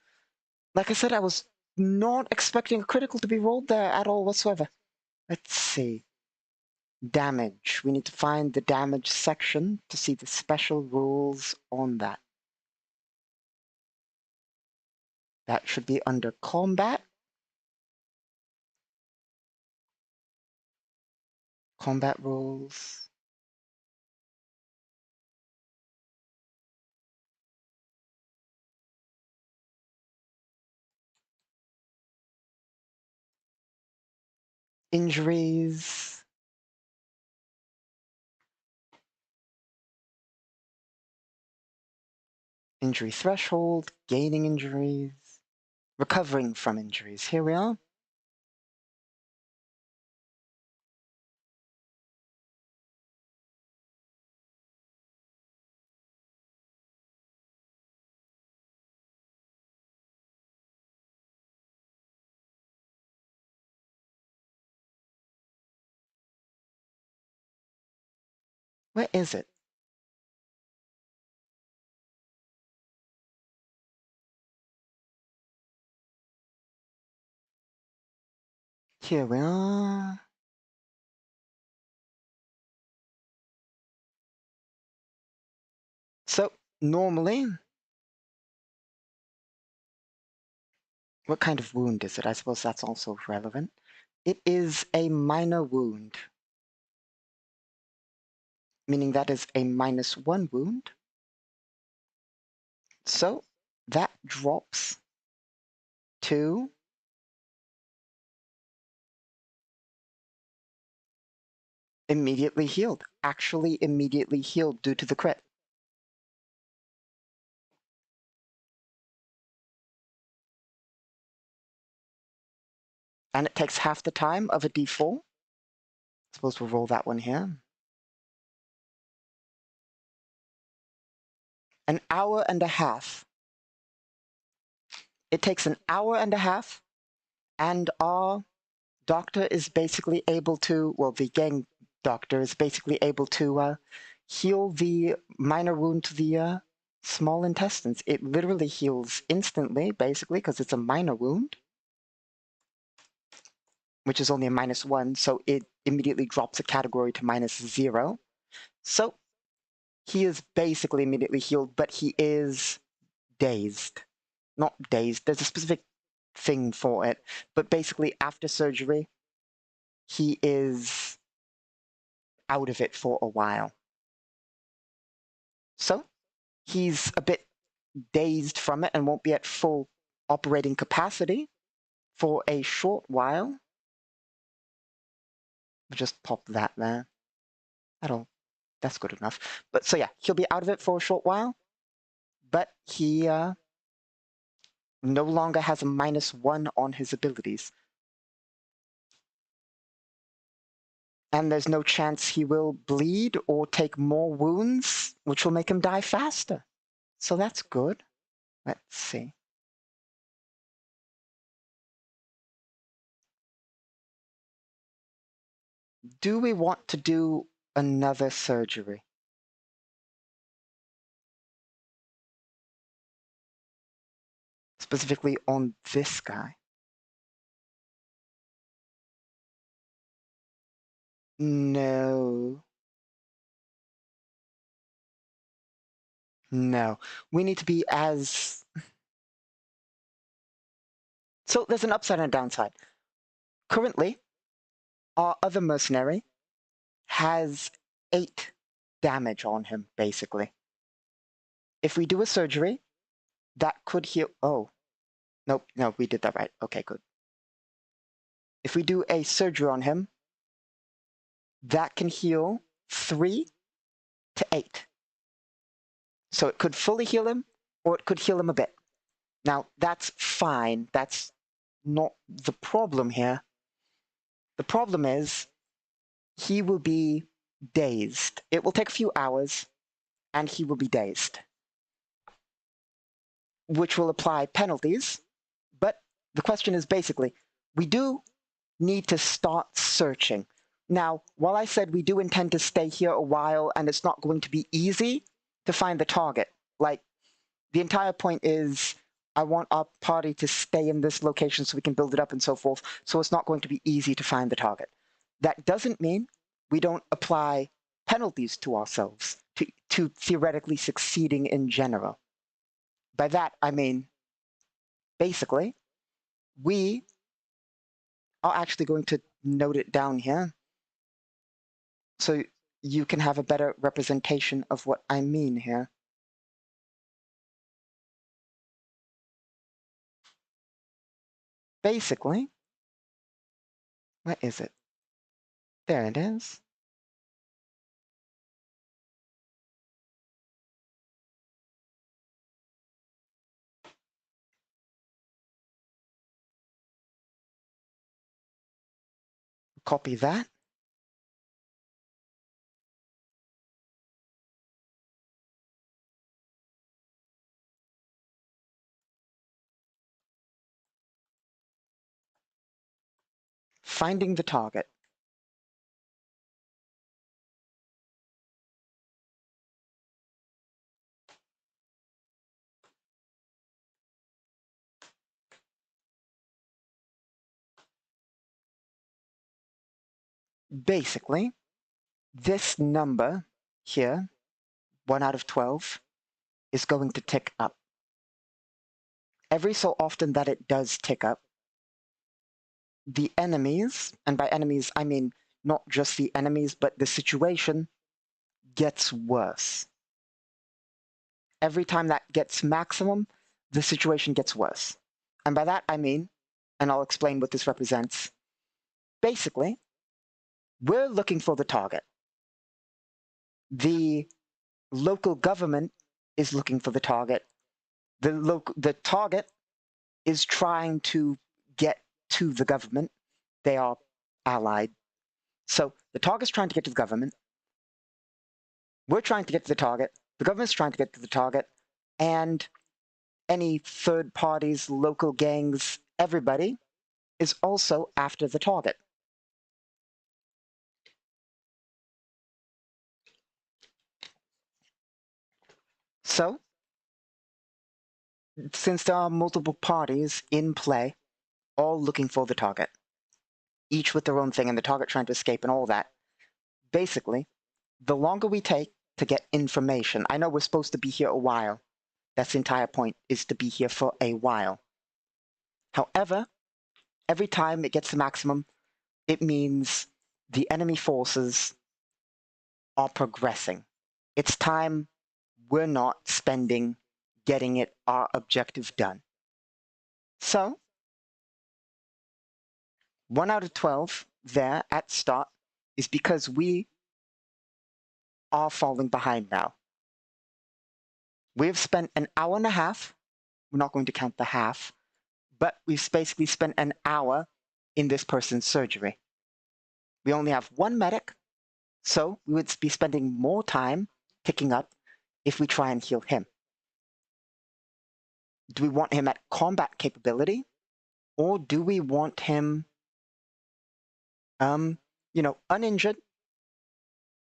Like I said, I was not expecting a critical to be rolled there at all whatsoever. Let's see. Damage. We need to find the damage section to see the special rules on that. That should be under combat. Combat rules. Injuries. Injury threshold. Gaining injuries. Recovering from injuries. Here we are. Where is it? Here we are. So, normally, what kind of wound is it? I suppose that's also relevant. It is a minor wound, meaning that is a -1 wound. So, that drops to immediately healed. Actually, immediately healed due to the crit. And it takes half the time of a d4. Suppose we'll roll that one here. An hour and a half. It takes an hour and a half, and our doctor is basically able to, well, the gang doctor is basically able to heal the minor wound to the small intestines. It literally heals instantly, basically, because it's a minor wound, which is only a -1, so it immediately drops a category to -0. So he is basically immediately healed, but he is dazed. Not dazed, there's a specific thing for it, but basically after surgery, he is out of it for a while. So he's a bit dazed from it and won't be at full operating capacity for a short while. I'll just pop that there. That's good enough. But so yeah, he'll be out of it for a short while, but he no longer has a -1 on his abilities. And there's no chance he will bleed or take more wounds, which will make him die faster. So that's good. Let's see. Do we want to do another surgery? Specifically on this guy? No. No. We need to be as... So there's an upside and a downside. Currently, our other mercenary has 8 damage on him, basically. If we do a surgery, that could heal... Oh. Nope, no, we did that right. Okay, good. If we do a surgery on him, that can heal 3 to 8. So it could fully heal him, or it could heal him a bit. Now, that's fine. That's not the problem here. The problem is he will be dazed. It will take a few hours, and he will be dazed, which will apply penalties. But the question is basically, we do need to start searching. Now, while I said we do intend to stay here a while and it's not going to be easy to find the target, like the entire point is I want our party to stay in this location so we can build it up and so forth, so it's not going to be easy to find the target. That doesn't mean we don't apply penalties to ourselves to theoretically succeeding in general. By that, I mean, basically, we are actually going to note it down here so you can have a better representation of what I mean here. Basically, where is it? There it is. Copy that. Finding the target. basically, this number here, 1 out of 12, is going to tick up. Every so often that it does tick up, the enemies, and by enemies I mean not just the enemies, but the situation gets worse. Every time that gets maximum, the situation gets worse. And by that I mean, and I'll explain what this represents, basically, we're looking for the target. The local government is looking for the target. The target is trying to get to the government. They are allied. So the target's trying to get to the government. We're trying to get to the target. The government's trying to get to the target. And any third parties, local gangs, everybody is also after the target. So, since there are multiple parties in play, all looking for the target, each with their own thing, and the target trying to escape and all that, basically, the longer we take to get information, I know we're supposed to be here a while. That's the entire point, is to be here for a while. However, every time it gets to maximum, it means the enemy forces are progressing. It's time we're not spending getting it our objective done. So, 1 out of 12 there at start is because we are falling behind now. We've spent an hour and a half, we're not going to count the half, but we've basically spent an hour in this person's surgery. We only have one medic, so we would be spending more time picking up if we try and heal him. Do we want him at combat capability, or do we want him, uninjured,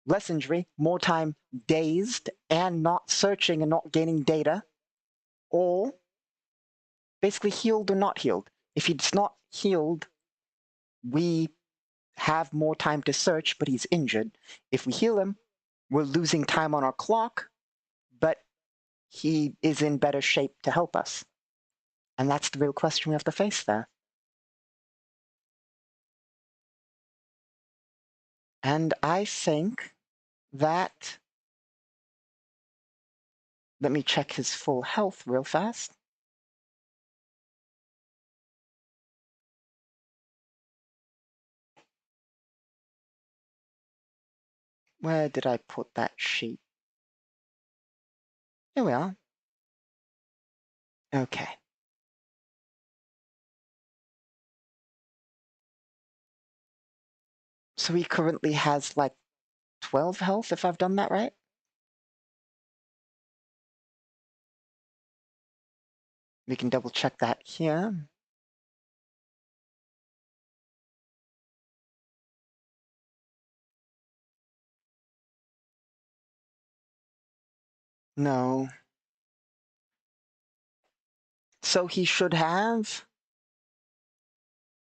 less injury, more time dazed and not searching and not gaining data, or basically healed or not healed? If he's not healed, we have more time to search, but he's injured. If we heal him, we're losing time on our clock, but he is in better shape to help us. And that's the real question we have to face there. And I think that, let me check his full health real fast. Where did I put that sheet? Here we are. Okay. So he currently has like 12 health, if I've done that right. We can double check that here. No. So he should have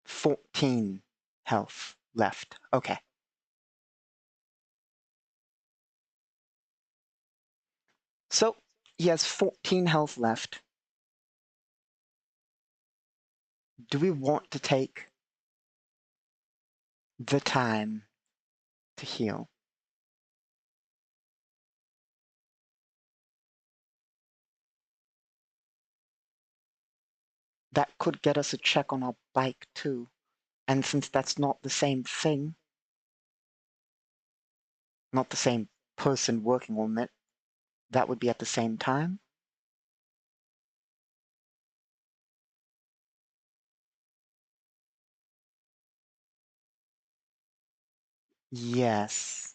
14 health left. Okay. So he has 14 health left. Do we want to take the time to heal? That could get us a check on our bike too. And since that's not the same thing, not the same person working on it, that would be at the same time. Yes.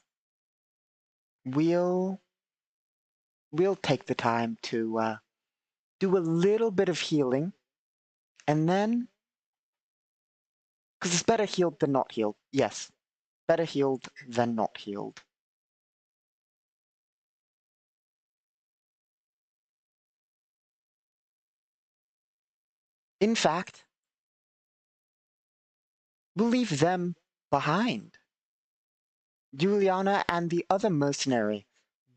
We'll take the time to do a little bit of healing, and then, because it's better healed than not healed. Yes, better healed than not healed. In fact, we'll leave them behind. Juliana and the other mercenary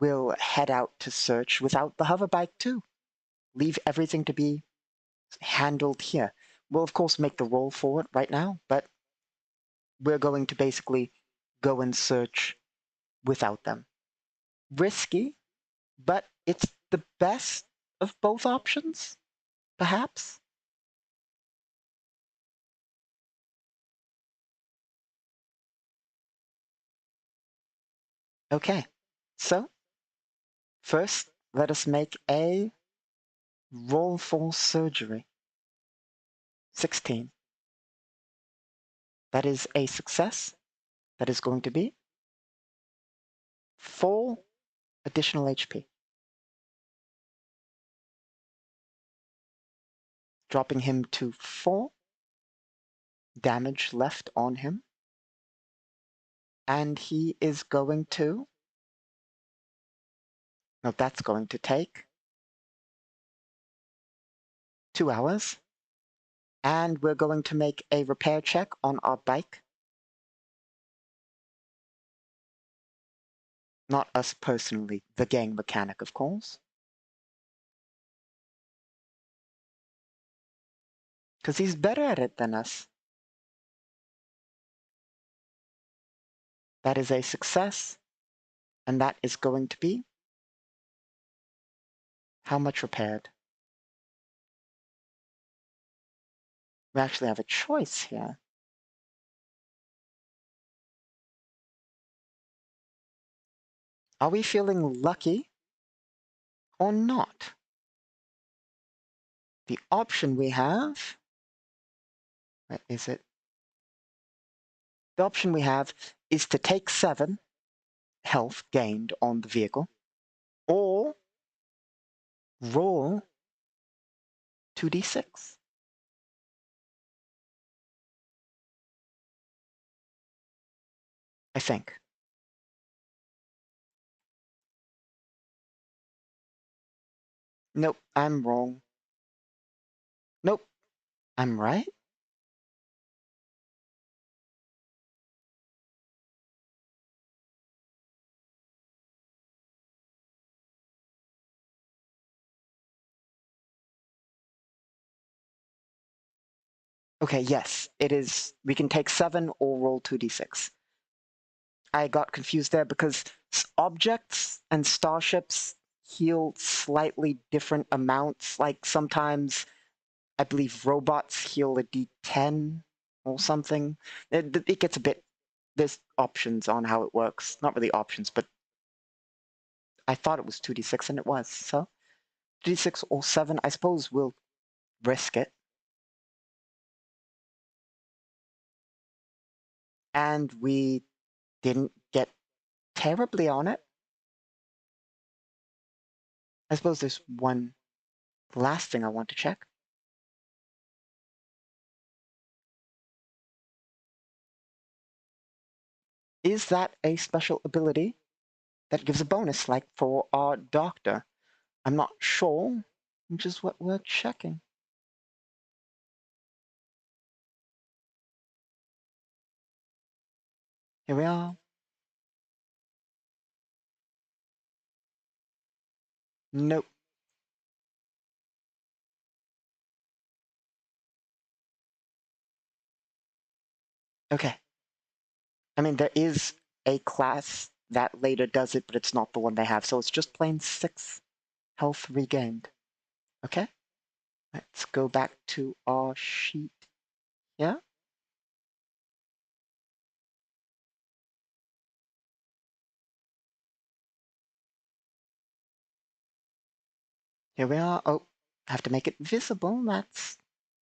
will head out to search without the hoverbike too. Leave everything to be handled here. We'll of course make the roll for it right now, but we're going to basically go and search without them. Risky, but it's the best of both options, perhaps? Okay, so first let us make a roll for surgery. 16. That is a success. That is going to be 4 additional HP. Dropping him to 4 damage left on him. And he is going to. Now that's going to take 2 hours. And we're going to make a repair check on our bike. Not us personally, the gang mechanic, of course. Because he's better at it than us. That is a success. And that is going to be how much repaired? We actually have a choice here. Are we feeling lucky or not? The option we have, where is it? The option we have is to take 7 health gained on the vehicle, or roll 2d6. I think. Nope, I'm wrong. Nope, I'm right. Okay, yes, it is. We can take 7 or roll 2d6. I got confused there because objects and starships heal slightly different amounts. Like sometimes I believe robots heal a d10 or something. It gets a bit. There's options on how it works. Not really options, but I thought it was 2d6 and it was. So 2d6 or 7, I suppose we'll risk it. And we didn't get terribly on it. I suppose there's one last thing I want to check. Is that a special ability that gives a bonus, like for our doctor? I'm not sure, which is what we're checking. Here we are. Nope. Okay. I mean, there is a class that later does it, but it's not the one they have, so it's just plain 6 health regained. Okay? Let's go back to our sheet. Yeah? Here we are. Oh, have to make it visible. That's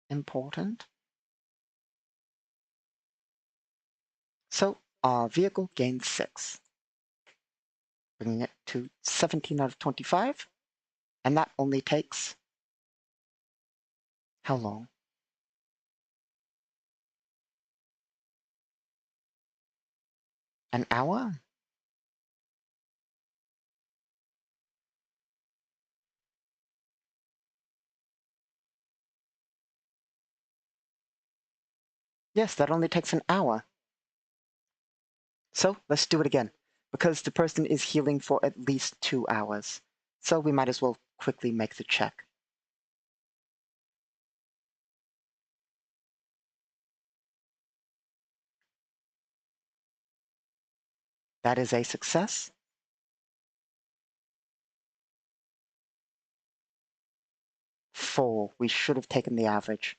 important. So our vehicle gains 6, bringing it to 17 out of 25. And that only takes how long? An hour? Yes, that only takes an hour. So let's do it again, because the person is healing for at least 2 hours. So we might as well quickly make the check. That is a success. 4. We should have taken the average.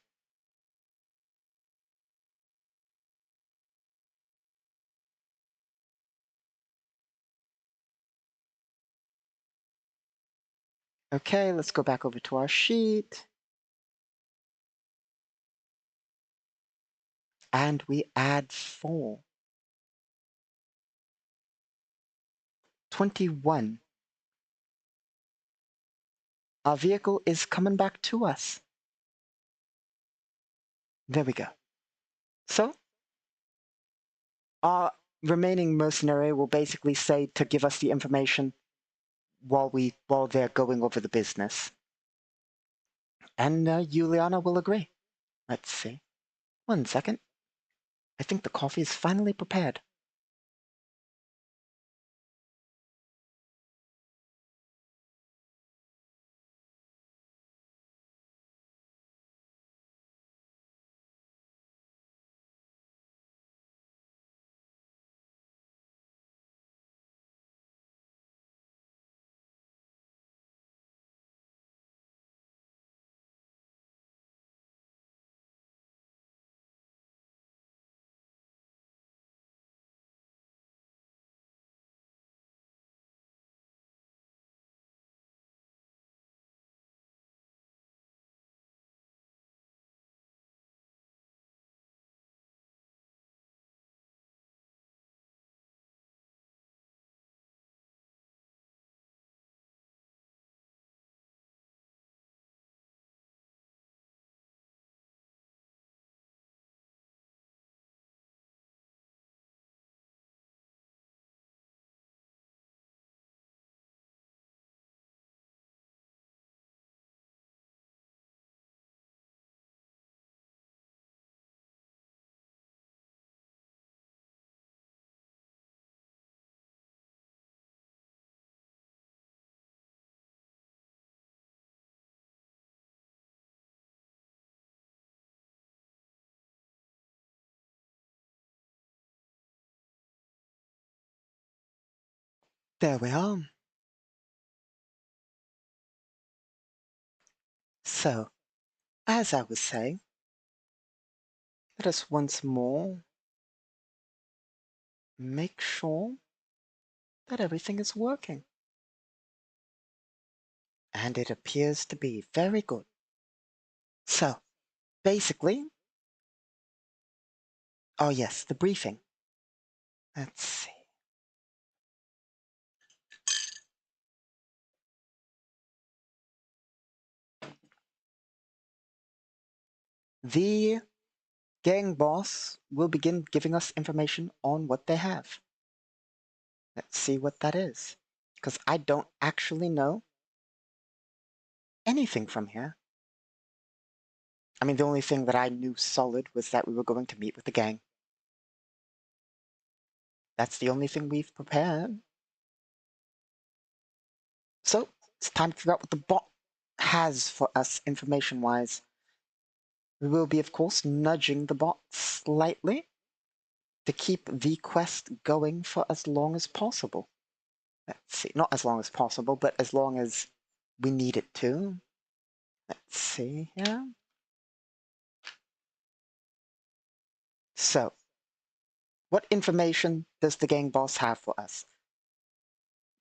Okay, let's go back over to our sheet. And we add 4. 21. Our vehicle is coming back to us. There we go. So, our remaining mercenary will basically say to give us the information while they're going over the business. And Juliana will agree. Let's see. 1 second. I think the coffee is finally prepared. There we are. So, as I was saying, let us once more make sure that everything is working. And it appears to be very good. So, basically, oh yes, the briefing. Let's see. The gang boss will begin giving us information on what they have. Let's see what that is. Because I don't actually know anything from here. I mean, the only thing that I knew solid was that we were going to meet with the gang. That's the only thing we've prepared. So, it's time to figure out what the bot has for us information-wise. We will be, of course, nudging the bot slightly to keep the quest going for as long as possible. Let's see, not as long as possible, but as long as we need it to. Let's see here. So, what information does the gang boss have for us?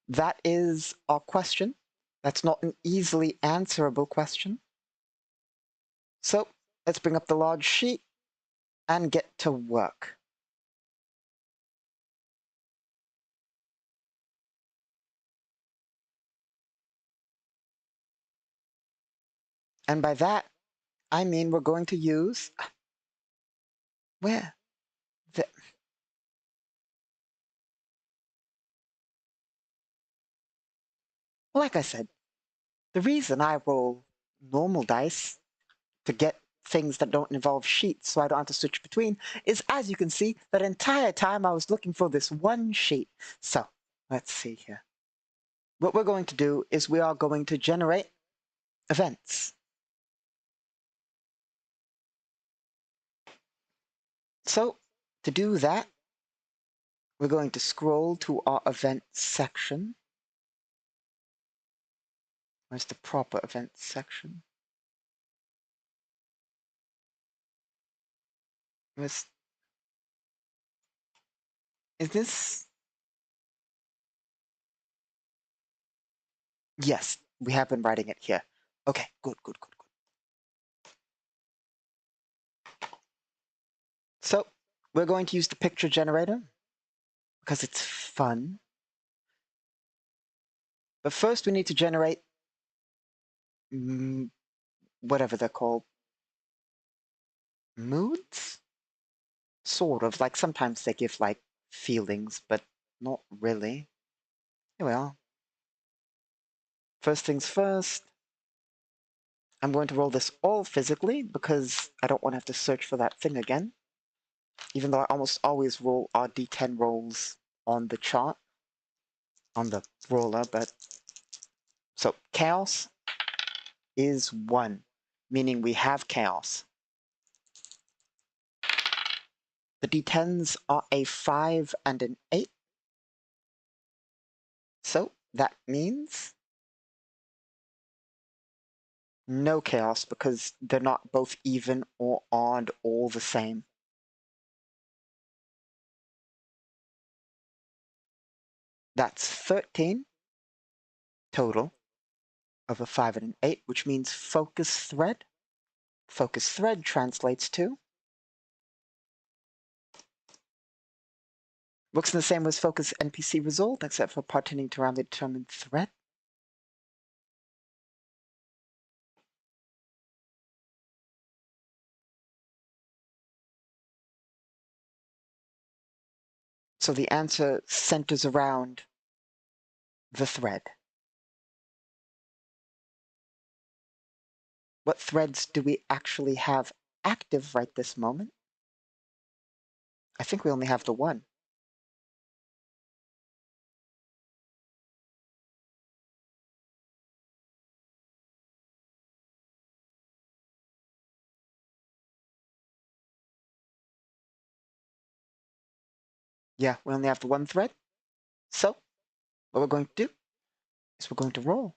That is our question. That's not an easily answerable question. So, let's bring up the large sheet and get to work. And by that, I mean we're going to use... Where? The... Like I said, the reason I roll normal dice to get things that don't involve sheets so I don't have to switch between is, as you can see, that entire time I was looking for this one sheet. So let's see here. What we're going to do is we are going to generate events. So to do that, we're going to scroll to our events section. Where's the proper events section? Is this? Yes, we have been writing it here. Okay, good, good, good, good. So we're going to use the picture generator because it's fun. But first we need to generate whatever they're called. Moods? Sort of. Like sometimes they give like feelings, but not really. Here we are. First things first. I'm going to roll this all physically because I don't want to have to search for that thing again. Even though I almost always roll our d10 rolls on the chart, on the roller, but... So, chaos is 1, meaning we have chaos. The d10s are a 5 and an 8. So, that means no chaos because they're not both even or odd or the same. That's 13 total of a 5 and an 8, which means focus thread. Focus thread translates to... Works in the same way as focus NPC result, except for pertaining to around the determined thread. So the answer centers around the thread. What threads do we actually have active right this moment? I think we only have the one. Yeah, we only have the one thread. So what we're going to do is we're going to roll.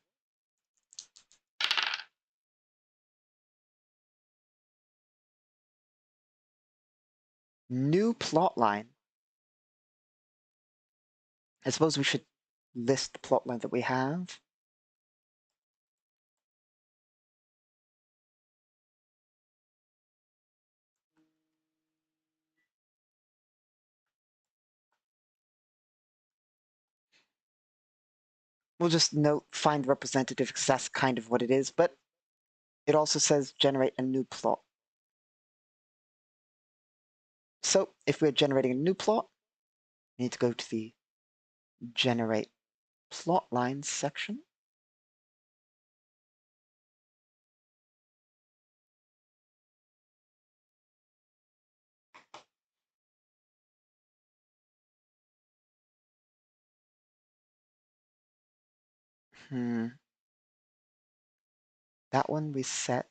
New plot line. I suppose we should list the plot line that we have. We'll just note find representative because that's kind of what it is, but it also says generate a new plot. So if we're generating a new plot, we need to go to the generate plot lines section. That one we set,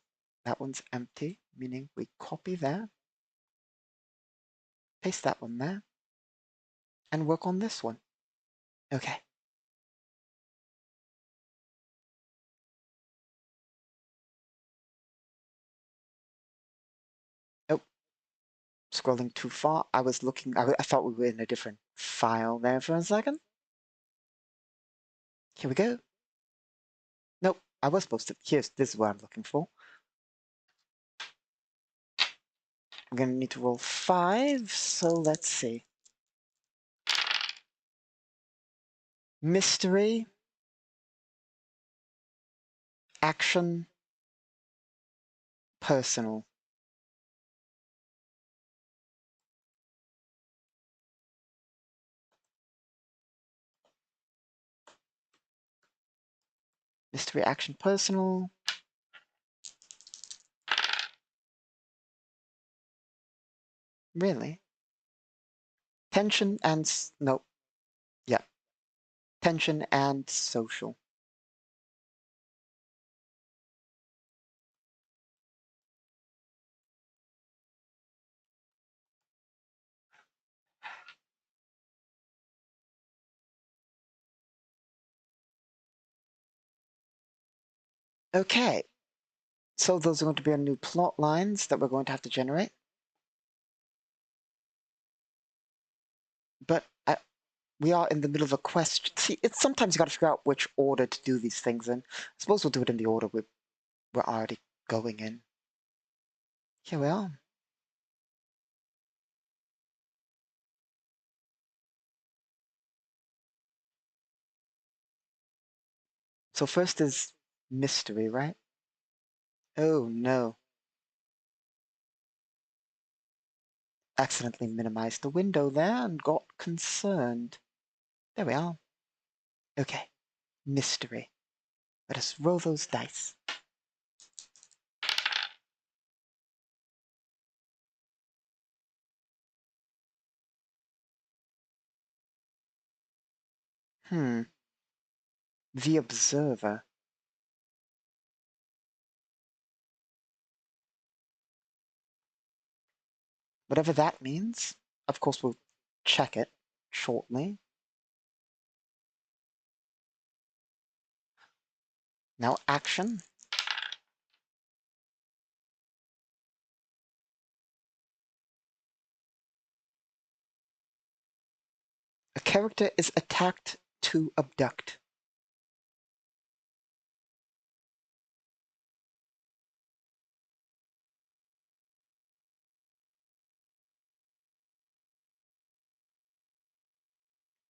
that one's empty, meaning we copy that, paste that one there, and work on this one. Okay. Oh, scrolling too far. I was looking, I thought we were in a different file there for a second. Here we go. Nope, I was supposed to, this is what I'm looking for. I'm gonna need to roll 5, so let's see. Mystery, action, personal. Mystery, action, personal. Really? Tension and no, yeah, tension and social. Okay, so those are going to be our new plot lines that we're going to have to generate. But we are in the middle of a quest. See, it's sometimes you got to figure out which order to do these things in. I suppose we'll do it in the order we're already going in. Here we are. So first is mystery, right? Oh no. Accidentally minimized the window there and got concerned. There we are. Okay, mystery. Let us roll those dice. The Observer. Whatever that means. Of course, we'll check it shortly. Now, action. A character is attacked to abduct.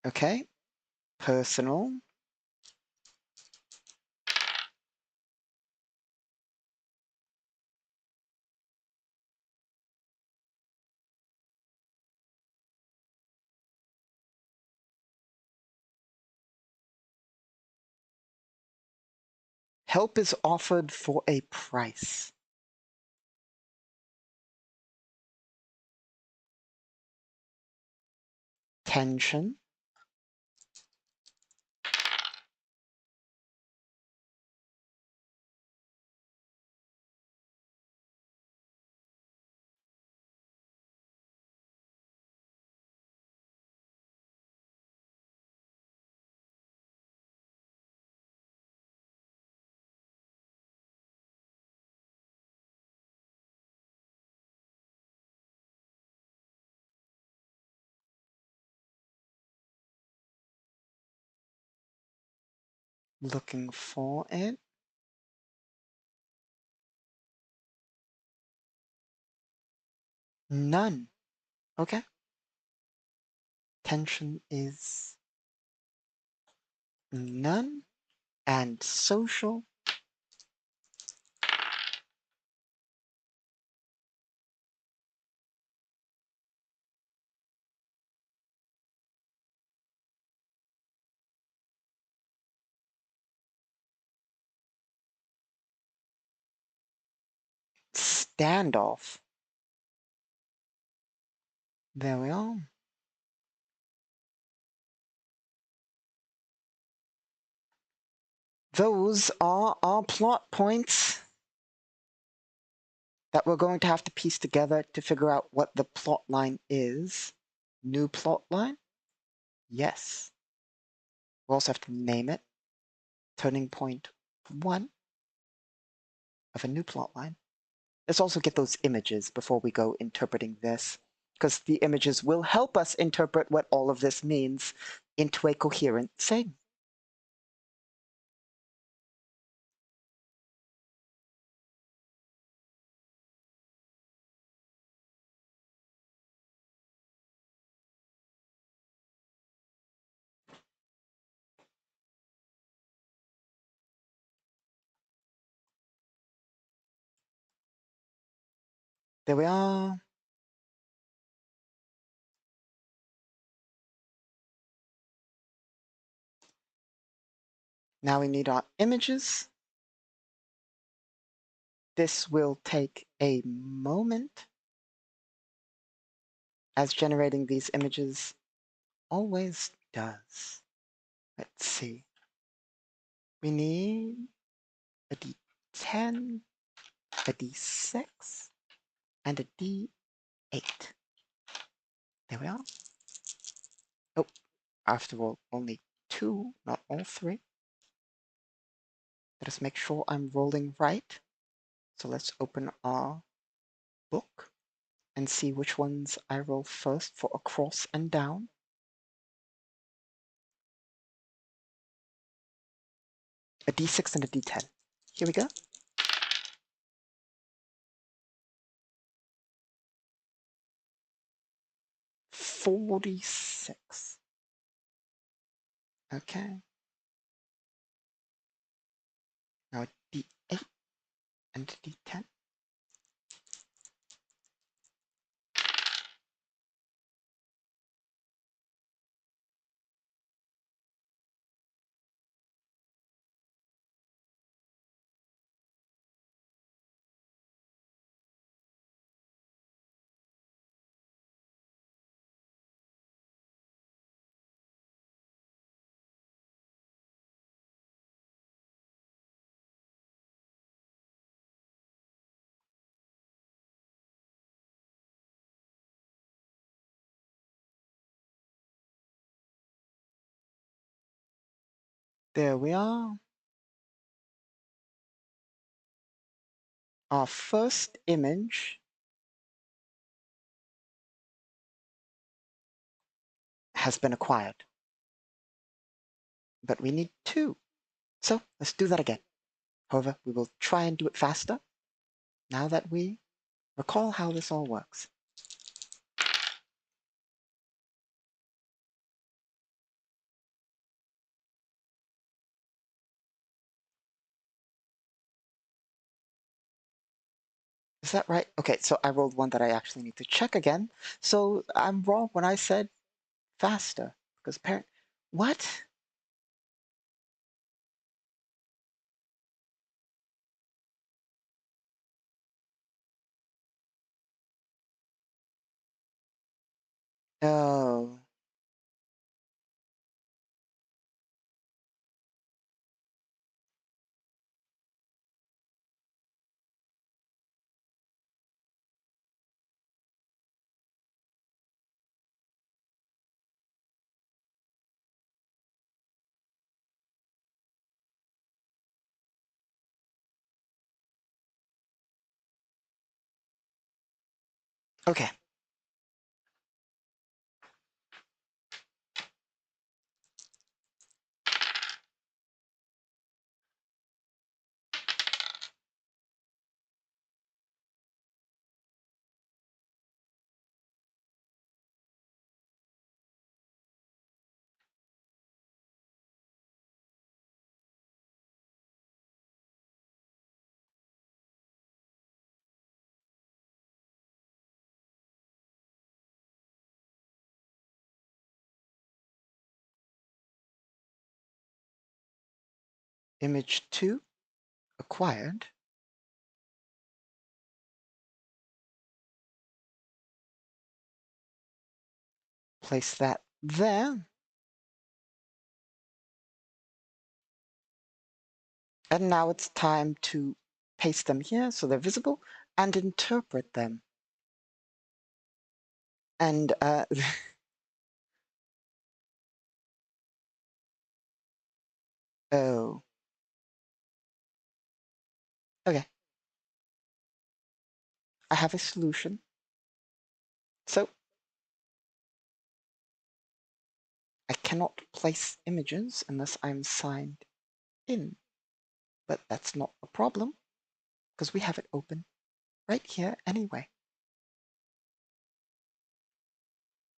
Okay, personal. Help is offered for a price. Tension. Looking for it. None. Okay. Tension is none. And social. Standoff. There we are. Those are our plot points that we're going to have to piece together to figure out what the plot line is. New plot line? Yes. We'll also have to name it. Turning point 1 of a new plot line. Let's also get those images before we go interpreting this, because the images will help us interpret what all of this means into a coherent thing. There we are. Now we need our images. This will take a moment. as generating these images always does. Let's see. We need a D10, a D6, and a D8. There we are. Oh, after all, only 2, not all 3. Let us make sure I'm rolling right. So let's open our book and see which ones I roll first for across and down. A D6 and a D10. Here we go. 46. Okay. Now a D8 and a D10. There we are. Our first image has been acquired, but we need 2. So let's do that again. However, we will try and do it faster now that we recall how this all works. Is that right? Okay, so I rolled one that I actually need to check again. So I'm wrong when I said faster, because apparently, what? Oh, okay. Image 2 acquired. Place that there. And now it's time to paste them here so they're visible and interpret them. And oh, okay. I have a solution. So I cannot place images unless I'm signed in. But that's not a problem because we have it open right here anyway.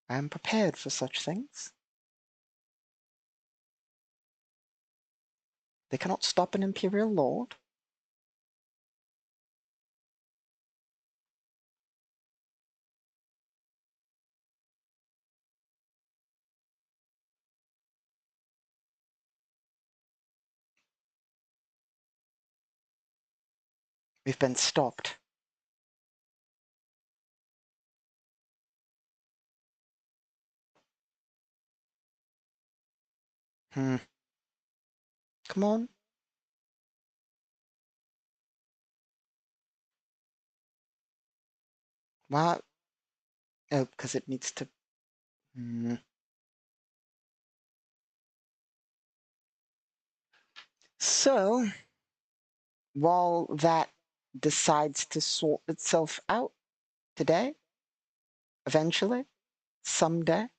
I am prepared for such things. They cannot stop an Imperial Lord. We've been stopped. Hmm. Come on. Why? Oh, because it needs to. Hmm. So, while that decides to sort itself out today, eventually, someday,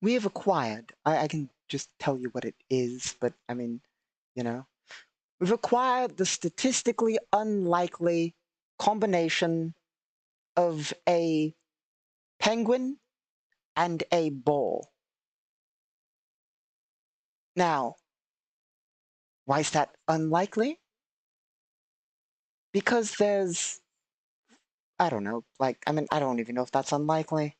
we have acquired. I can just tell you what it is, but I mean, you know, we've acquired the statistically unlikely combination of a penguin and a bull. Now, why is that unlikely? Because there's, I don't know, like, I mean, I don't even know if that's unlikely.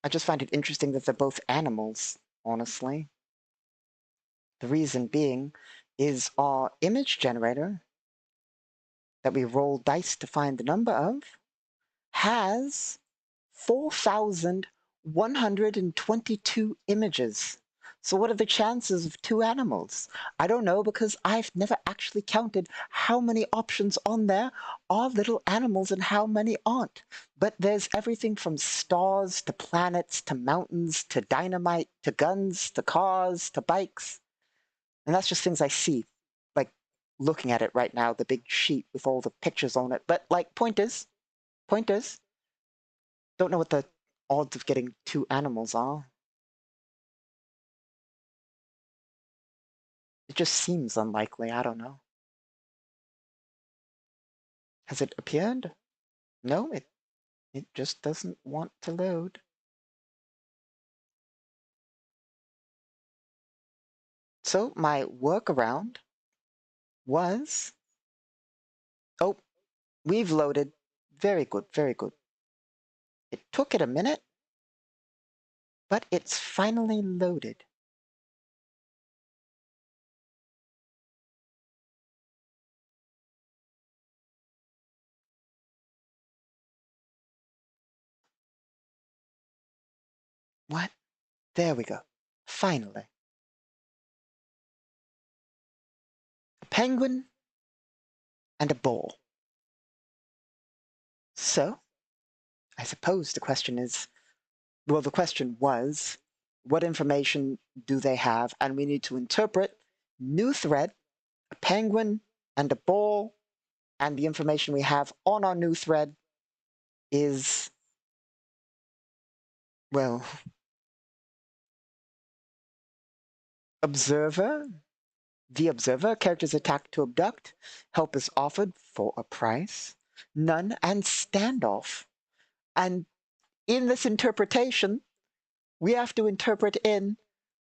I just find it interesting that they're both animals, honestly. The reason being is our image generator that we roll dice to find the number of has 4,122 images. So, what are the chances of two animals? I don't know because I've never actually counted how many options on there are little animals and how many aren't. But there's everything from stars to planets to mountains to dynamite to guns to cars to bikes. And that's just things I see, like looking at it right now, the big sheet with all the pictures on it. But, like, pointers, don't know what the odds of getting two animals are. It just seems unlikely. I don't know. Has it appeared? No, it just doesn't want to load. So my workaround was, oh, we've loaded. Very good, very good. It took it a minute, but it's finally loaded. What? There we go. Finally. A penguin and a bull. So, I suppose the question is, well, the question was, what information do they have? And we need to interpret new thread, a penguin, and a bull. And the information we have on our new thread is, well, observer. The observer, characters attacked to abduct, help is offered for a price, none, and standoff. And in this interpretation, we have to interpret in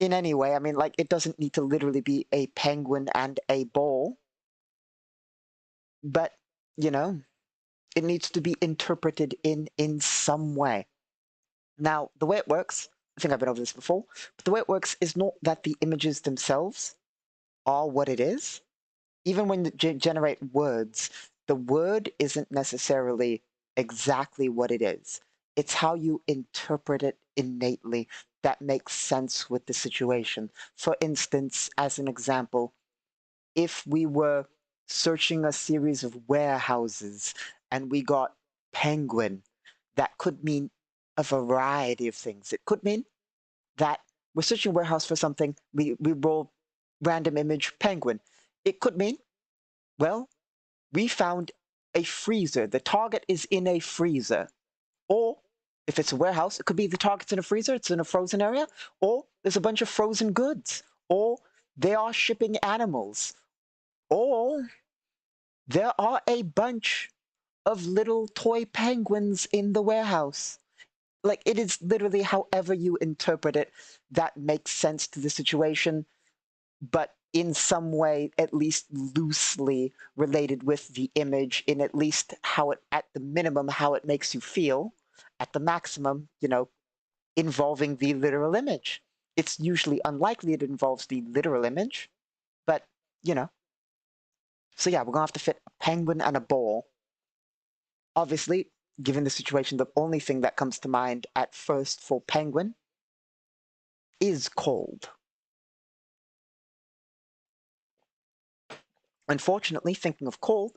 any way. I mean, like, it doesn't need to literally be a penguin and a bull, but, you know, it needs to be interpreted in some way. Now, the way it works, I think I've been over this before, but the way it works is not that the images themselves are what it is. Even when you generate words, the word isn't necessarily exactly what it is. It's how you interpret it innately that makes sense with the situation. For instance, as an example, if we were searching a series of warehouses and we got penguin, that could mean a variety of things. It could mean that we're searching a warehouse for something, we roll random image penguin. It could mean, well, we found a freezer. The target is in a freezer. Or if it's a warehouse, it could be the target's in a freezer, it's in a frozen area, or there's a bunch of frozen goods, or they are shipping animals, or there are a bunch of little toy penguins in the warehouse. Like, it is literally however you interpret it that makes sense to the situation, but in some way, at least loosely related with the image, in at least how it, at the minimum, how it makes you feel, at the maximum, involving the literal image. It's usually unlikely it involves the literal image, but, you know. So yeah, we're gonna have to fit a penguin and a bull. Obviously, given the situation, the only thing that comes to mind at first for penguin is cold. Unfortunately, thinking of cold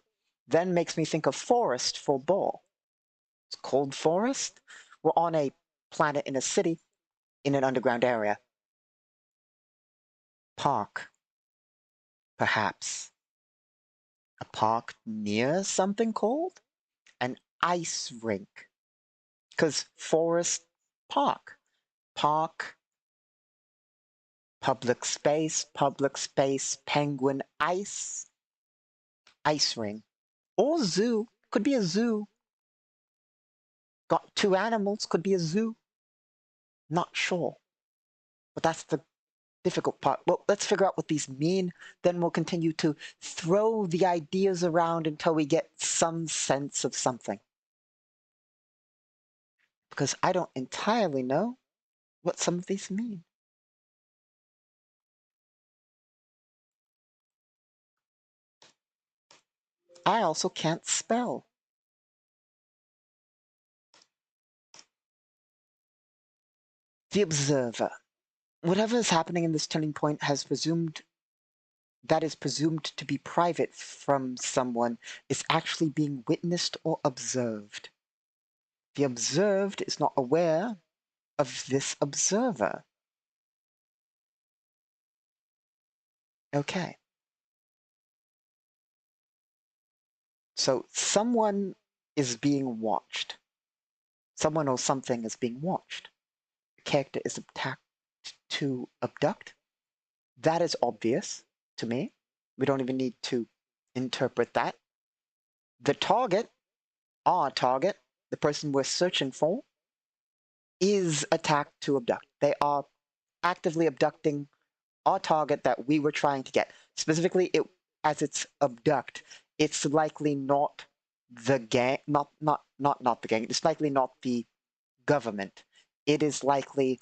then makes me think of forest for bull. It's cold forest. We're on a planet in a city in an underground area. Park, perhaps. A park near something cold? An ice rink. Because forest, park. Park, public space, penguin, ice ring. Or zoo. Could be a zoo. Got two animals, could be a zoo. Not sure. But that's the difficult part. Well, let's figure out what these mean. Then we'll continue to throw the ideas around until we get some sense of something. Because I don't entirely know what some of these mean. I also can't spell. The observer. Whatever is happening in this turning point is presumed to be private from someone is actually being witnessed or observed. The observed is not aware of this observer. Okay. So someone is being watched. Someone or something is being watched. The character is attacked to abduct. That is obvious to me. We don't even need to interpret that. The target, our target, the person we're searching for, is attacked to abduct. They are actively abducting our target that we were trying to get. Specifically, as it's abduct, it's likely not the gang, not the gang. It's likely not the government. It is likely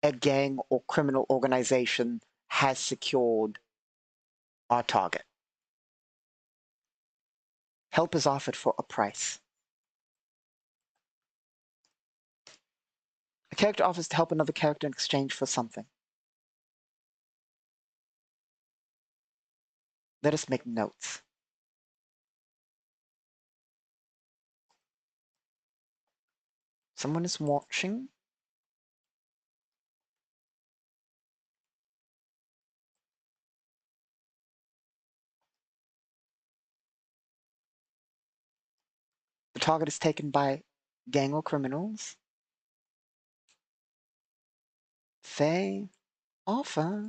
a gang or criminal organization has secured our target. Help is offered for a price. A character offers to help another character in exchange for something. Let us make notes. Someone is watching. The target is taken by gang or criminals. They offer